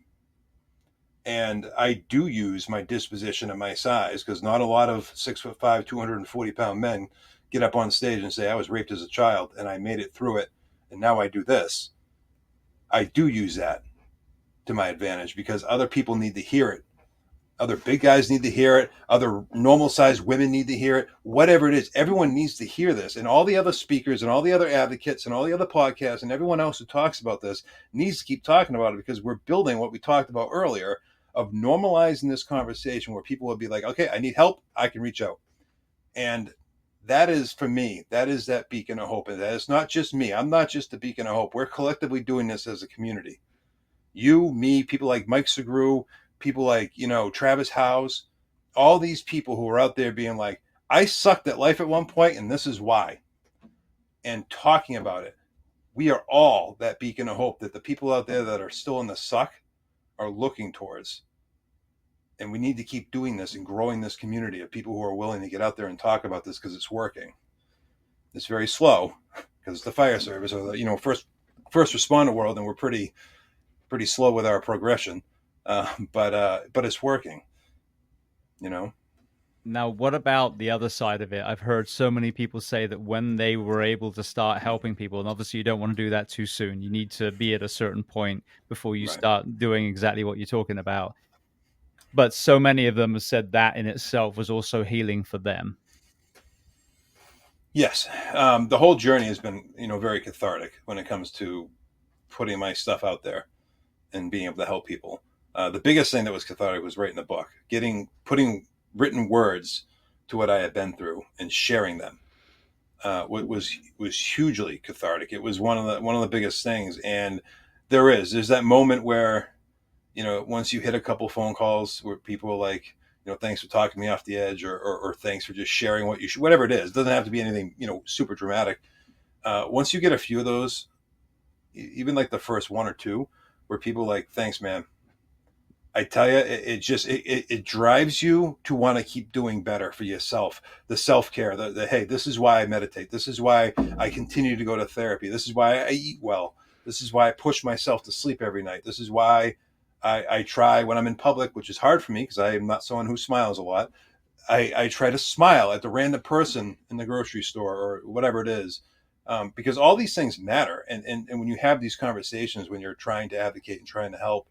B: And I do use my disposition and my size, because not a lot of 6'5", 240-pound men get up on stage and say, I was raped as a child and I made it through it, and now I do this. I do use that to my advantage because other people need to hear it. Other big guys need to hear it. Other normal sized women need to hear it. Whatever it is, everyone needs to hear this. And all the other speakers and all the other advocates and all the other podcasts and everyone else who talks about this needs to keep talking about it, because we're building what we talked about earlier of normalizing this conversation where people will be like, okay, I need help. I can reach out. And that is, for me, that is that beacon of hope. And that is not just me. I'm not just the beacon of hope. We're collectively doing this as a community. You, me, people like Mike Segru, people like, Travis Howes, all these people who are out there being like, I sucked at life at one point and this is why. And talking about it. We are all that beacon of hope that the people out there that are still in the suck are looking towards. And we need to keep doing this and growing this community of people who are willing to get out there and talk about this, because it's working. It's very slow because it's the fire service or the, first responder world, and we're pretty slow with our progression, but it's working.
A: Now, what about the other side of it? I've heard so many people say that when they were able to start helping people, and obviously you don't want to do that too soon. You need to be at a certain point before you
B: Right.
A: start doing exactly what you're talking about. But so many of them have said that in itself was also healing for them.
B: Yes, the whole journey has been, very cathartic when it comes to putting my stuff out there and being able to help people. The biggest thing that was cathartic was writing the book, putting written words to what I had been through and sharing them. Was hugely cathartic. It was one of the biggest things. And there's that moment where, once you hit a couple phone calls where people are like, thanks for talking me off the edge, or thanks for just sharing what you should, whatever it is. It doesn't have to be anything, super dramatic. Once you get a few of those, even like the first one or two, where people are like, thanks, man. I tell you, it drives you to want to keep doing better for yourself. The self-care, hey, this is why I meditate. This is why I continue to go to therapy. This is why I eat well. This is why I push myself to sleep every night. This is why I try when I'm in public, which is hard for me because I am not someone who smiles a lot. I try to smile at the random person in the grocery store or whatever it is, because all these things matter. And when you have these conversations, when you're trying to advocate and trying to help,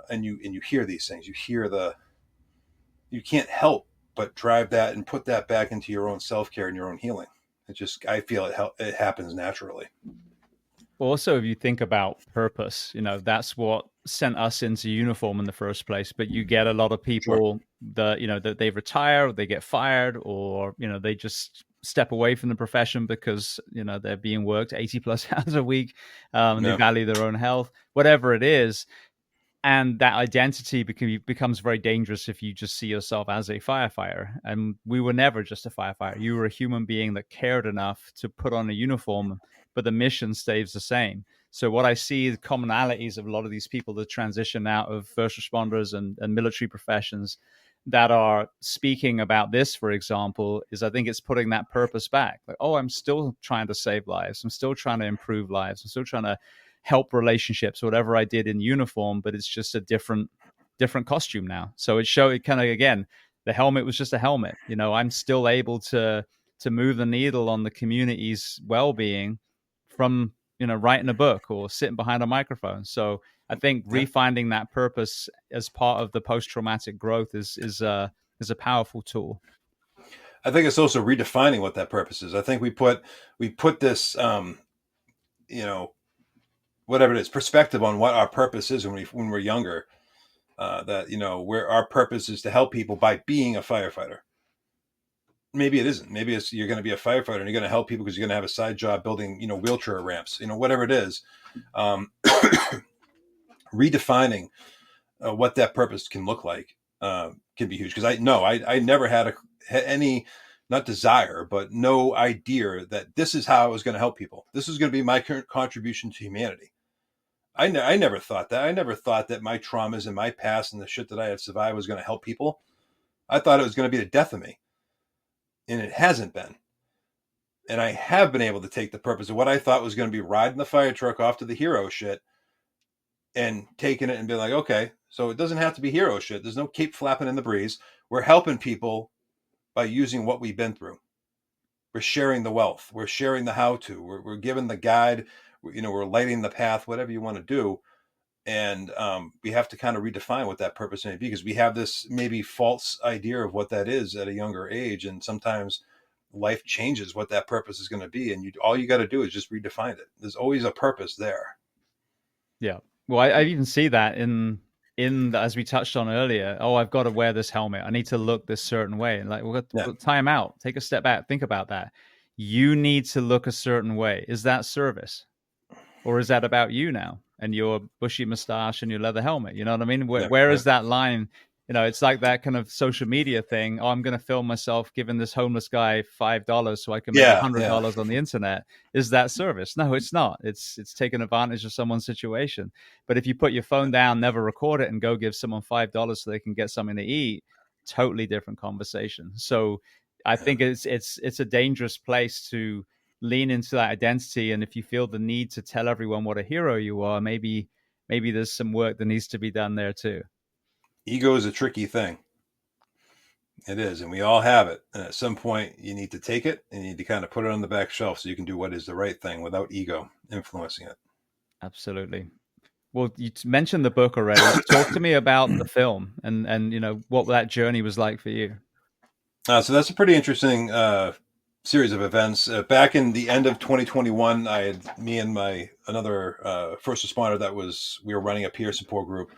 B: and you hear these things, you can't help but drive that and put that back into your own self-care and your own healing. I feel it happens naturally.
A: Also, if you think about purpose, that's what sent us into uniform in the first place. But you get a lot of people that they retire, or they get fired, or they just step away from the profession because they're being worked 80 plus hours a week. They value their own health, whatever it is. And that identity becomes very dangerous if you just see yourself as a firefighter. And we were never just a firefighter. You were a human being that cared enough to put on a uniform, but the mission stays the same. So what I see the commonalities of a lot of these people that transition out of first responders and military professions that are speaking about this, for example, is I think it's putting that purpose back. Like, oh, I'm still trying to save lives. I'm still trying to improve lives. I'm still trying to help relationships, whatever I did in uniform, but it's just a different costume now. So it kind of, again, the helmet was just a helmet. I'm still able to move the needle on the community's well-being from, writing a book or sitting behind a microphone. So I think refinding that purpose as part of the post-traumatic growth is a powerful tool.
B: I think it's also redefining what that purpose is. I think we put this, you know, whatever it is, perspective on what our purpose is when we're younger. That where our purpose is to help people by being a firefighter. Maybe it isn't. Maybe it's you're going to be a firefighter and you're going to help people because you're going to have a side job building wheelchair ramps. Whatever it is, redefining what that purpose can look like can be huge. Because I never had any, not desire, but no idea that this is how I was going to help people. This is going to be my current contribution to humanity. I never thought that. I never thought that my traumas and my past and the shit that I had survived was going to help people. I thought it was going to be the death of me. And it hasn't been. And I have been able to take the purpose of what I thought was going to be riding the fire truck off to the hero shit and taking it and being like, okay, so it doesn't have to be hero shit. There's no cape flapping in the breeze. We're helping people by using what we've been through. We're sharing the wealth. We're sharing the how-to. We're giving the guide. We're lighting the path, whatever you want to do. And we have to kind of redefine what that purpose may be, because we have this maybe false idea of what that is at a younger age. And sometimes life changes what that purpose is going to be. And all you got to do is just redefine it. There's always a purpose there.
A: Yeah. Well, I even see that as we touched on earlier. Oh, I've got to wear this helmet. I need to look this certain way. And like, we'll time out, take a step back, think about that. You need to look a certain way. Is that service? Or is that about you now and your bushy mustache and your leather helmet? You know what I mean? Where is that line? It's like that kind of social media thing. Oh, I'm going to film myself giving this homeless guy $5 so I can make $100 on the internet. Is that service? No, it's not. It's taking advantage of someone's situation. But if you put your phone down, never record it, and go give someone $5 so they can get something to eat, totally different conversation. So I think it's a dangerous place to lean into that identity. And if you feel the need to tell everyone what a hero you are, maybe there's some work that needs to be done there too.
B: Ego is a tricky thing. It is. And we all have it. And at some point you need to take it and you need to kind of put it on the back shelf so you can do what is the right thing without ego influencing it.
A: Absolutely. Well, you mentioned the book already. Talk to me about the film and what that journey was like for you.
B: So that's a pretty interesting series of events. Back in the end of 2021, me and another first responder we were running a peer support group.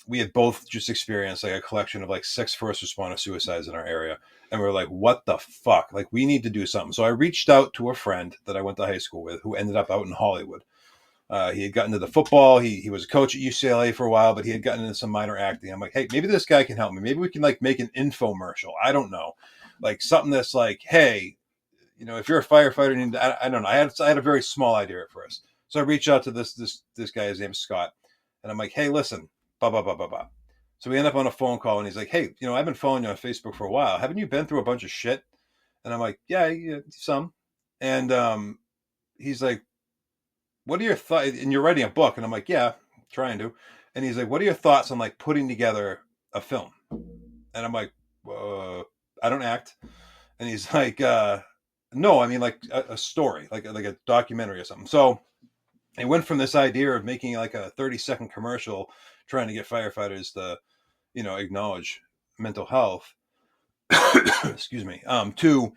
B: We had both just experienced like a collection of like 6 first responder suicides in our area. And we were like, what the fuck? Like, we need to do something. So I reached out to a friend that I went to high school with who ended up out in Hollywood. He had gotten into the football. He was a coach at UCLA for a while, but he had gotten into some minor acting. I'm like, hey, maybe this guy can help me. Maybe we can like make an infomercial. I don't know. Like something that's like, hey, if you're a firefighter, I don't know. I had a very small idea at first. So I reached out to this guy. His name is Scott. And I'm like, hey, listen, blah, blah, blah, blah, blah. So we end up on a phone call and he's like, hey, I've been following you on Facebook for a while. Haven't you been through a bunch of shit? And I'm like, yeah, some. And he's like, what are your thoughts? And you're writing a book. And I'm like, yeah, trying to. And he's like, what are your thoughts on like putting together a film? And I'm like, I don't act. And he's like, no, I mean like a story, like a documentary or something. So it went from this idea of making like a 30-second commercial trying to get firefighters to, acknowledge mental health, excuse me, to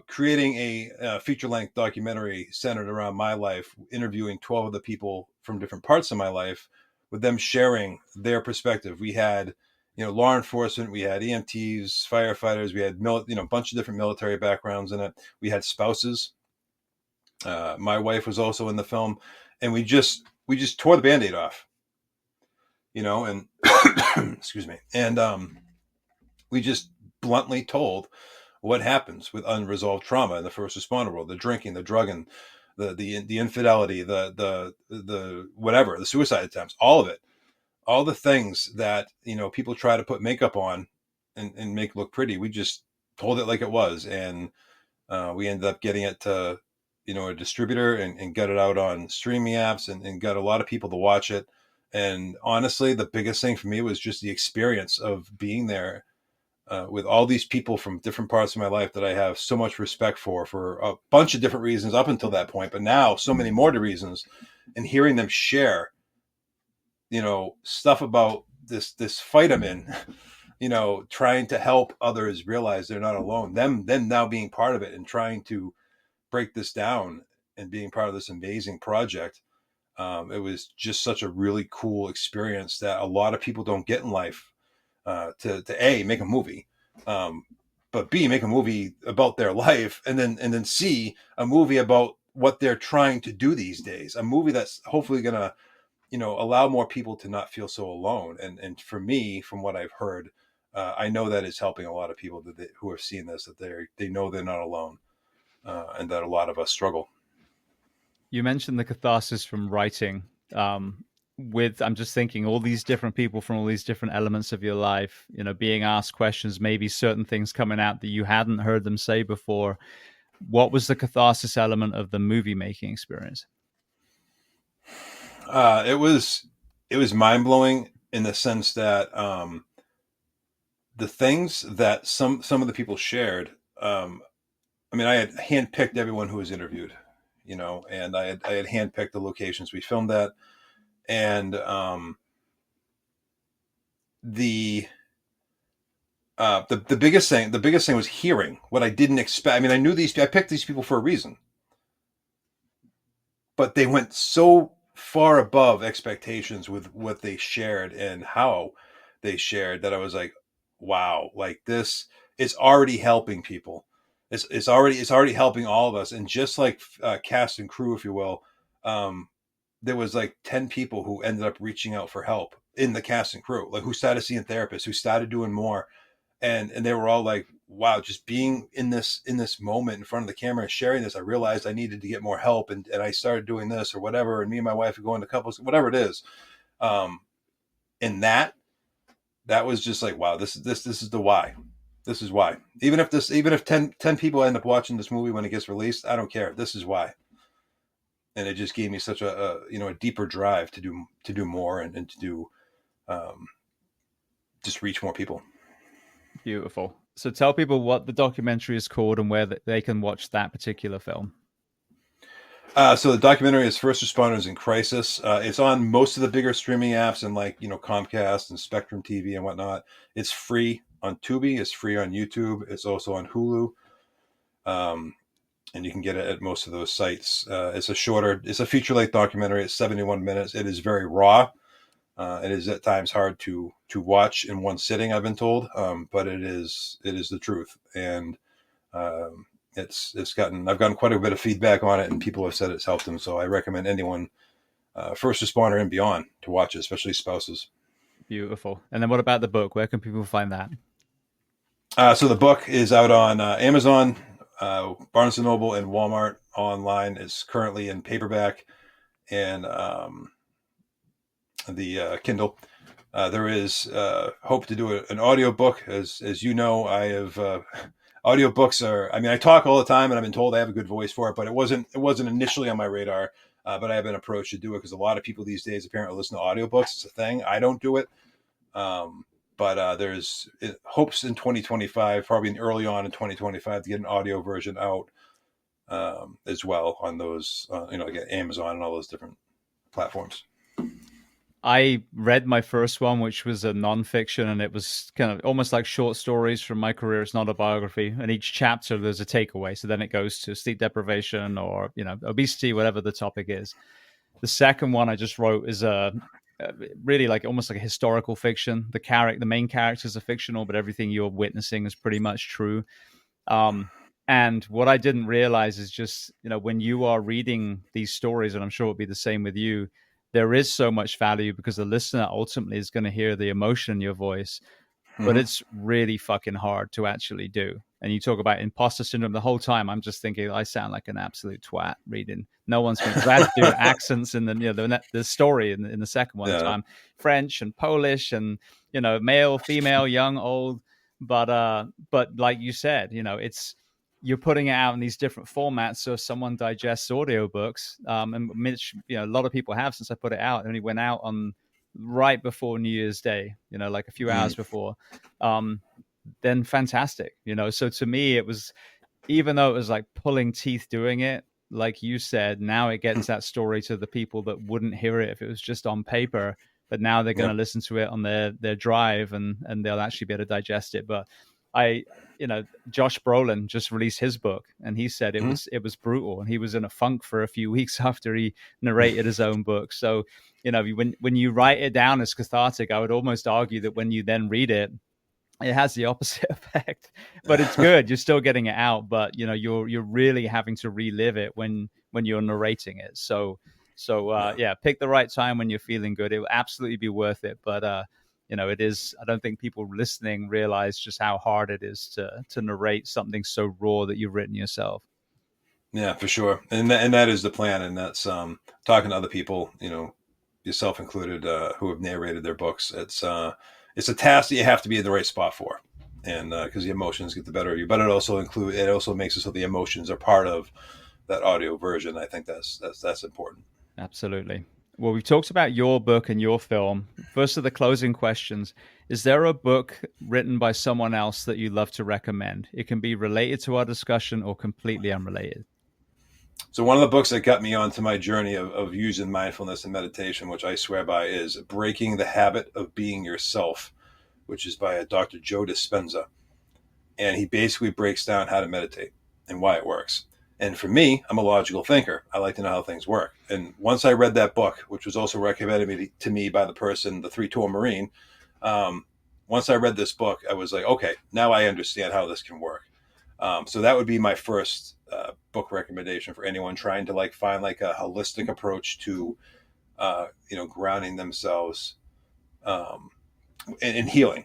B: creating a feature-length documentary centered around my life, interviewing 12 of the people from different parts of my life, with them sharing their perspective. We had, law enforcement, we had EMTs, firefighters, we had, a bunch of different military backgrounds in it. We had spouses. My wife was also in the film, and we just tore the Band-Aid off, and excuse me. And we just bluntly told what happens with unresolved trauma in the first responder world: the drinking, the drugging, the infidelity, the whatever, the suicide attempts, all of it, all the things that, people try to put makeup on and make look pretty. We just told it like it was. And we ended up getting it to, a distributor and got it out on streaming apps and got a lot of people to watch it. And honestly, the biggest thing for me was just the experience of being there with all these people from different parts of my life that I have so much respect for a bunch of different reasons up until that point, but now so many more reasons, and hearing them share, stuff about this fight I'm in trying to help others realize they're not alone. Them now being part of it and trying to break this down and being part of this amazing project. It was just such a really cool experience that a lot of people don't get in life. To A, make a movie, but B, make a movie about their life, and then C, a movie about what they're trying to do these days. A movie that's hopefully gonna allow more people to not feel so alone. And for me, from what I've heard, I know that it's helping a lot of people who have seen this, that they know they're not alone, and that a lot of us struggle.
A: You mentioned the catharsis from writing. With I'm just thinking all these different people from all these different elements of your life, being asked questions, maybe certain things coming out that you hadn't heard them say before. What was the catharsis element of the movie making experience?
B: It was mind blowing in the sense that the things that some of the people shared. I mean, I had handpicked everyone who was interviewed, and I had handpicked the locations we filmed at, and the the biggest thing was hearing what I didn't expect. I mean, I picked these people for a reason, but they went so far above expectations with what they shared and how they shared that I was like, wow, like this is already helping people. It's already helping all of us. And just like cast and crew, if you will, um, there was like 10 people who ended up reaching out for help in the cast and crew, like who started seeing therapists, who started doing more, and they were all like, wow, just being in this moment in front of the camera and sharing this, I realized I needed to get more help, and I started doing this or whatever, and me and my wife are going to couples, whatever it is. um and that was just like, wow, this is the why. This is why. Even if 10 people end up watching this movie when it gets released, I don't care. This is why. And it just gave me such a deeper drive to do more, and to do, um just reach more people.
A: Beautiful. So tell people what the documentary is called and where they can watch that particular film.
B: So the documentary is First Responders in Crisis. It's on most of the bigger streaming apps, and like Comcast and Spectrum TV and whatnot. It's free on Tubi. It's free on YouTube. It's also on Hulu, um, and you can get it at most of those sites. It's a feature length documentary. It's 71 minutes. It is very raw. It is at times hard to watch in one sitting, I've been told, but it is the truth. And um, I've gotten quite a bit of feedback on it, and people have said it's helped them. So I recommend anyone, first responder and beyond, to watch it, especially spouses.
A: Beautiful. And then what about the book? Where can people find that?
B: So the book is out on Amazon, Barnes and Noble, and Walmart online. It's currently in paperback and the Kindle. There is hope to do an audio book. As you know, I have audiobooks are. I mean, I talk all the time, and I've been told I have a good voice for it, but it wasn't initially on my radar. But I have been approached to do it because a lot of people these days apparently listen to audiobooks. It's a thing. I don't do it. But there's hopes in 2025, probably early on in 2025, to get an audio version out, as well on those, again, Amazon and all those different platforms.
A: I read my first one, which was a nonfiction, and it was kind of almost like short stories from my career. It's not a biography, and each chapter there's a takeaway. So then it goes to sleep deprivation or obesity, whatever the topic is. The second one I just wrote is really like almost like a historical fiction. The main characters are fictional, but everything you're witnessing is pretty much true. And what I didn't realize is just, when you are reading these stories, and I'm sure it'll be the same with you, there is so much value because the listener ultimately is going to hear the emotion in your voice, but
B: Mm-hmm.
A: it's really fucking hard to actually do. And you talk about imposter syndrome the whole time. I'm just thinking I sound like an absolute twat reading. No one's going to. I had to do accents in the story in the second one. So
B: Yeah.
A: I'm French and Polish and male, female, young, old. But like you said, it's you're putting it out in these different formats so someone digests audiobooks. And Mitch, a lot of people have since I put it out. It only went out on right before New Year's Day, like a few hours
B: Mm.
A: before. Um, then fantastic, So to me, it was, even though it was like pulling teeth doing it, like you said, now it gets that story to the people that wouldn't hear it if it was just on paper. but now they're going
B: Yep.
A: to listen to it on their drive, and they'll actually be able to digest it. But I, Josh Brolin just released his book, and he said
B: Mhm.
A: it was brutal, and he was in a funk for a few weeks after he narrated his own book. So, when you write it down as cathartic, I would almost argue that when you then read it, it has the opposite effect. But it's good. You're still getting it out, but you're really having to relive it when you're narrating it. So yeah, pick the right time when you're feeling good. It will absolutely be worth it. But it is. I don't think people listening realize just how hard it is to narrate something so raw that you've written yourself.
B: Yeah, for sure. And that is the plan. And that's talking to other people, yourself included, who have narrated their books. It's a task that you have to be in the right spot for, and because the emotions get the better of you. But it also makes it so the emotions are part of that audio version. I think that's important.
A: Absolutely. Well, we've talked about your book and your film. First of the closing questions, is there a book written by someone else that you love to recommend? It can be related to our discussion or completely unrelated.
B: So one of the books that got me onto my journey of using mindfulness and meditation, which I swear by, is Breaking the Habit of Being Yourself, which is by a Dr. Joe Dispenza. And he basically breaks down how to meditate and why it works. And for me, I'm a logical thinker. I like to know how things work. And once I read that book, which was also recommended to me by the person, the three-tour Marine, once I read this book, I was like, okay, now I understand how this can work. So that would be my first book recommendation for anyone trying to find a holistic approach to grounding themselves and healing.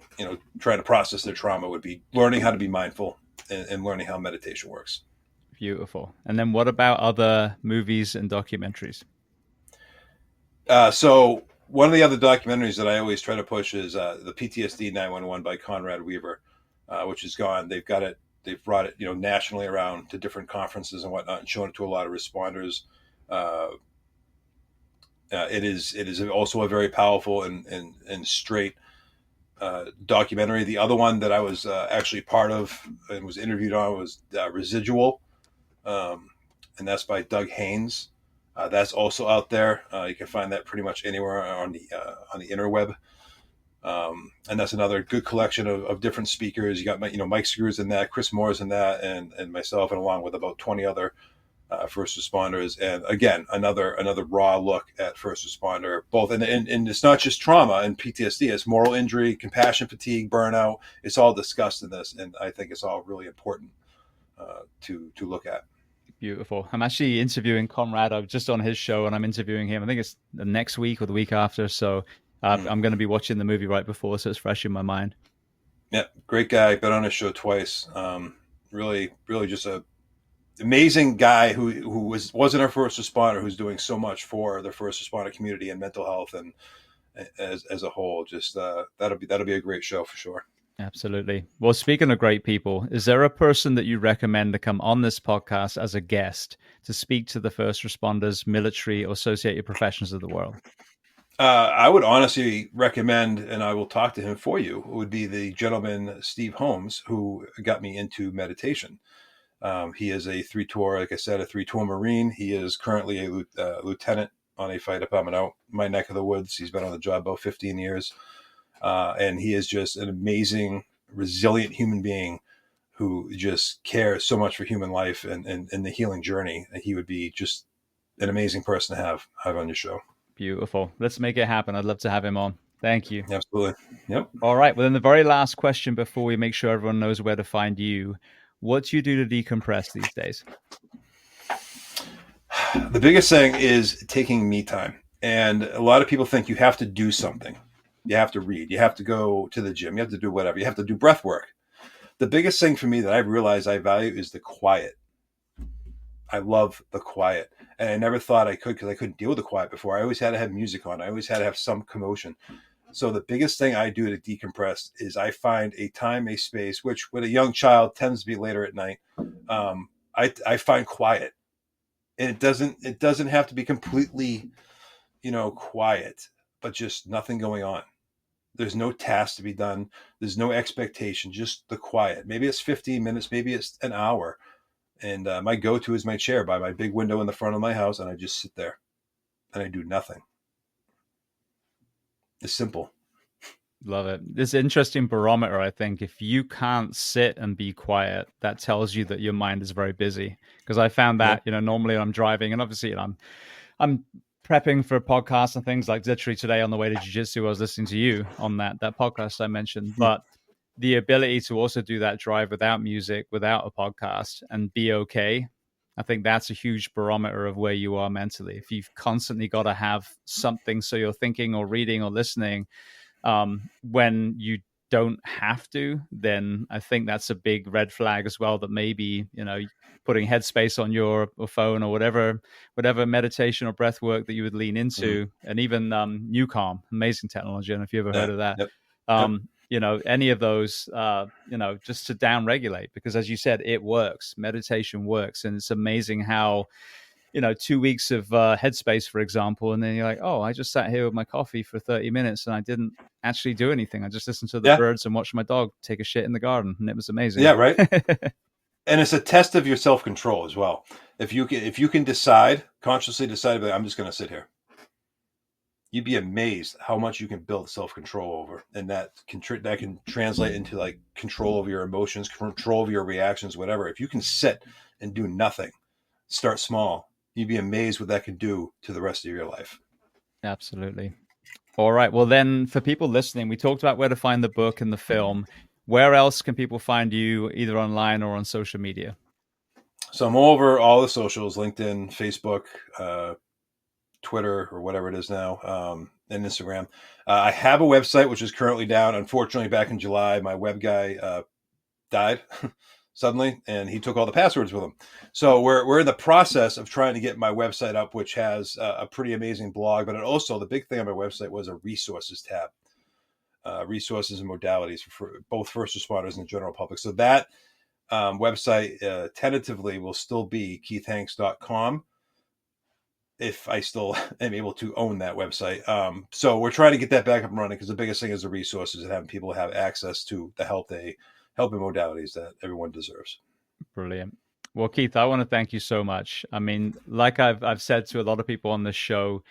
B: Trying to process their trauma would be learning how to be mindful and learning how meditation works.
A: Beautiful. And then what about other movies and documentaries?
B: So one of the other documentaries that I always try to push is the PTSD 911 by Conrad Weaver, which is gone. They've brought it, nationally around to different conferences and whatnot, and shown it to a lot of responders. It is also a very powerful and straight documentary. The other one that I was actually part of and was interviewed on was Residual, and that's by Doug Haynes. That's also out there. You can find that pretty much anywhere on the interweb. And that's another good collection of different speakers. You got Mike Screws in that, Chris Moore's in that, and myself, and along with about 20 other first responders. And again, another raw look at first responder, both and it's not just trauma and PTSD. It's moral injury, compassion fatigue, burnout. It's all discussed in this, and I think it's all really important to look at.
A: Beautiful. I'm actually interviewing Conrad. I'm just on his show, and I'm interviewing him. I think it's the next week or the week after. So I'm going to be watching the movie right before, so it's fresh in my mind.
B: Yeah, great guy. Been on his show twice. Really, really just a amazing guy who wasn't a first responder, who's doing so much for the first responder community and mental health and as a whole. Just that'll be a great show for sure.
A: Absolutely. Well, speaking of great people, is there a person that you recommend to come on this podcast as a guest to speak to the first responders, military, or associated professions of the world?
B: I would honestly recommend, and I will talk to him for you, would be the gentleman, Steve Holmes, who got me into meditation. He is a three-tour, like I said, a three-tour Marine. He is currently a lieutenant on a fighter department out my neck of the woods. He's been on the job about 15 years. And he is just an amazing, resilient human being who just cares so much for human life and the healing journey. He would be just an amazing person to have on your show.
A: Beautiful. Let's make it happen. I'd love to have him on. Thank you.
B: Absolutely. Yep.
A: All right. Well, then the very last question before we make sure everyone knows where to find you. What do you do to decompress these days?
B: The biggest thing is taking me time. And a lot of people think you have to do something. You have to read. You have to go to the gym. You have to do whatever. You have to do breath work. The biggest thing for me that I've realized I value is the quiet. I love the quiet. And I never thought I could because I couldn't deal with the quiet before. I always had to have music on. I always had to have some commotion. So the biggest thing I do to decompress is I find a time, a space, which with a young child tends to be later at night. I find quiet. And it doesn't have to be completely, quiet, but just nothing going on. There's no task to be done. There's no expectation, just the quiet. Maybe it's 15 minutes, maybe it's an hour. And my go-to is my chair by my big window in the front of my house. And I just sit there and I do nothing. It's simple.
A: Love it. This interesting barometer, I think. If you can't sit and be quiet, that tells you that your mind is very busy. Because I found
B: Yeah.
A: that, normally when I'm driving, and obviously, I'm prepping for podcasts and things, like literally today on the way to jiu-jitsu, I was listening to you on that podcast I mentioned.
B: Hmm.
A: But the ability to also do that drive without music, without a podcast, and be okay, I think that's a huge barometer of where you are mentally. If you've constantly got to have something, so you're thinking or reading or listening, when you don't have to, then I think that's a big red flag as well, that maybe, putting headspace on your phone or whatever meditation or breath work that you would lean
B: Hmm.
A: into, and even New Calm, amazing technology. And if you ever
B: Yeah.
A: heard of that,
B: Yep. Yep.
A: any of those, just to down regulate, because as you said, it works. Meditation works. And it's amazing how, 2 weeks of headspace, for example, and then you're like, oh, I just sat here with my coffee for 30 minutes and I didn't actually do anything. I just listened to the
B: Yeah.
A: birds and watched my dog take a shit in the garden, and it was
B: Yeah.
A: amazing.
B: Right. And it's a test of your self-control as well. If you can consciously decide, I'm just going to sit here, you'd be amazed how much you can build self-control over, and that can translate into like control over your emotions, control over your reactions, whatever. If you can sit and do nothing, start small, you'd be amazed what that can do to the rest of your life.
A: Absolutely. All right. Well, then, for people listening, we talked about where to find the book and the film. Where else can people find you, either online or on social media?
B: So I'm over all the socials: LinkedIn, Facebook, Twitter, or whatever it is now, and Instagram. I have a website which is currently down. Unfortunately, back in July, my web guy died suddenly, and he took all the passwords with him. So we're in the process of trying to get my website up, which has a pretty amazing blog. But also, the big thing on my website was a resources tab, resources and modalities for both first responders and the general public. So that website tentatively will still be keithhanks.com, if I still am able to own that website. So we're trying to get that back up and running, because the biggest thing is the resources and having people have access to the helping modalities that everyone deserves.
A: Brilliant. Well, Keith, I want to thank you so much. I mean, like I've said to a lot of people on this show,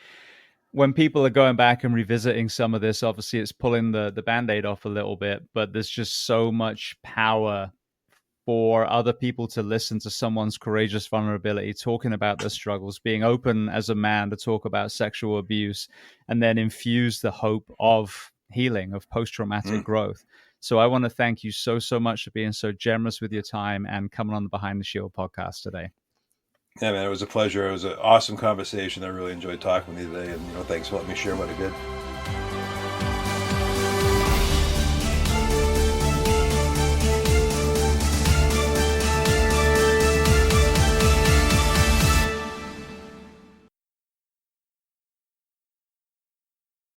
A: when people are going back and revisiting some of this, obviously it's pulling the Band-Aid off a little bit, but there's just so much power for other people to listen to someone's courageous vulnerability, talking about their struggles, being open as a man to talk about sexual abuse, and then infuse the hope of healing, of post-traumatic growth. So I want to thank you so much for being so generous with your time and coming on the Behind the Shield podcast today.
B: Yeah, man, it was a pleasure. It was an awesome conversation. I really enjoyed talking with you today, and thanks for letting me share what I did.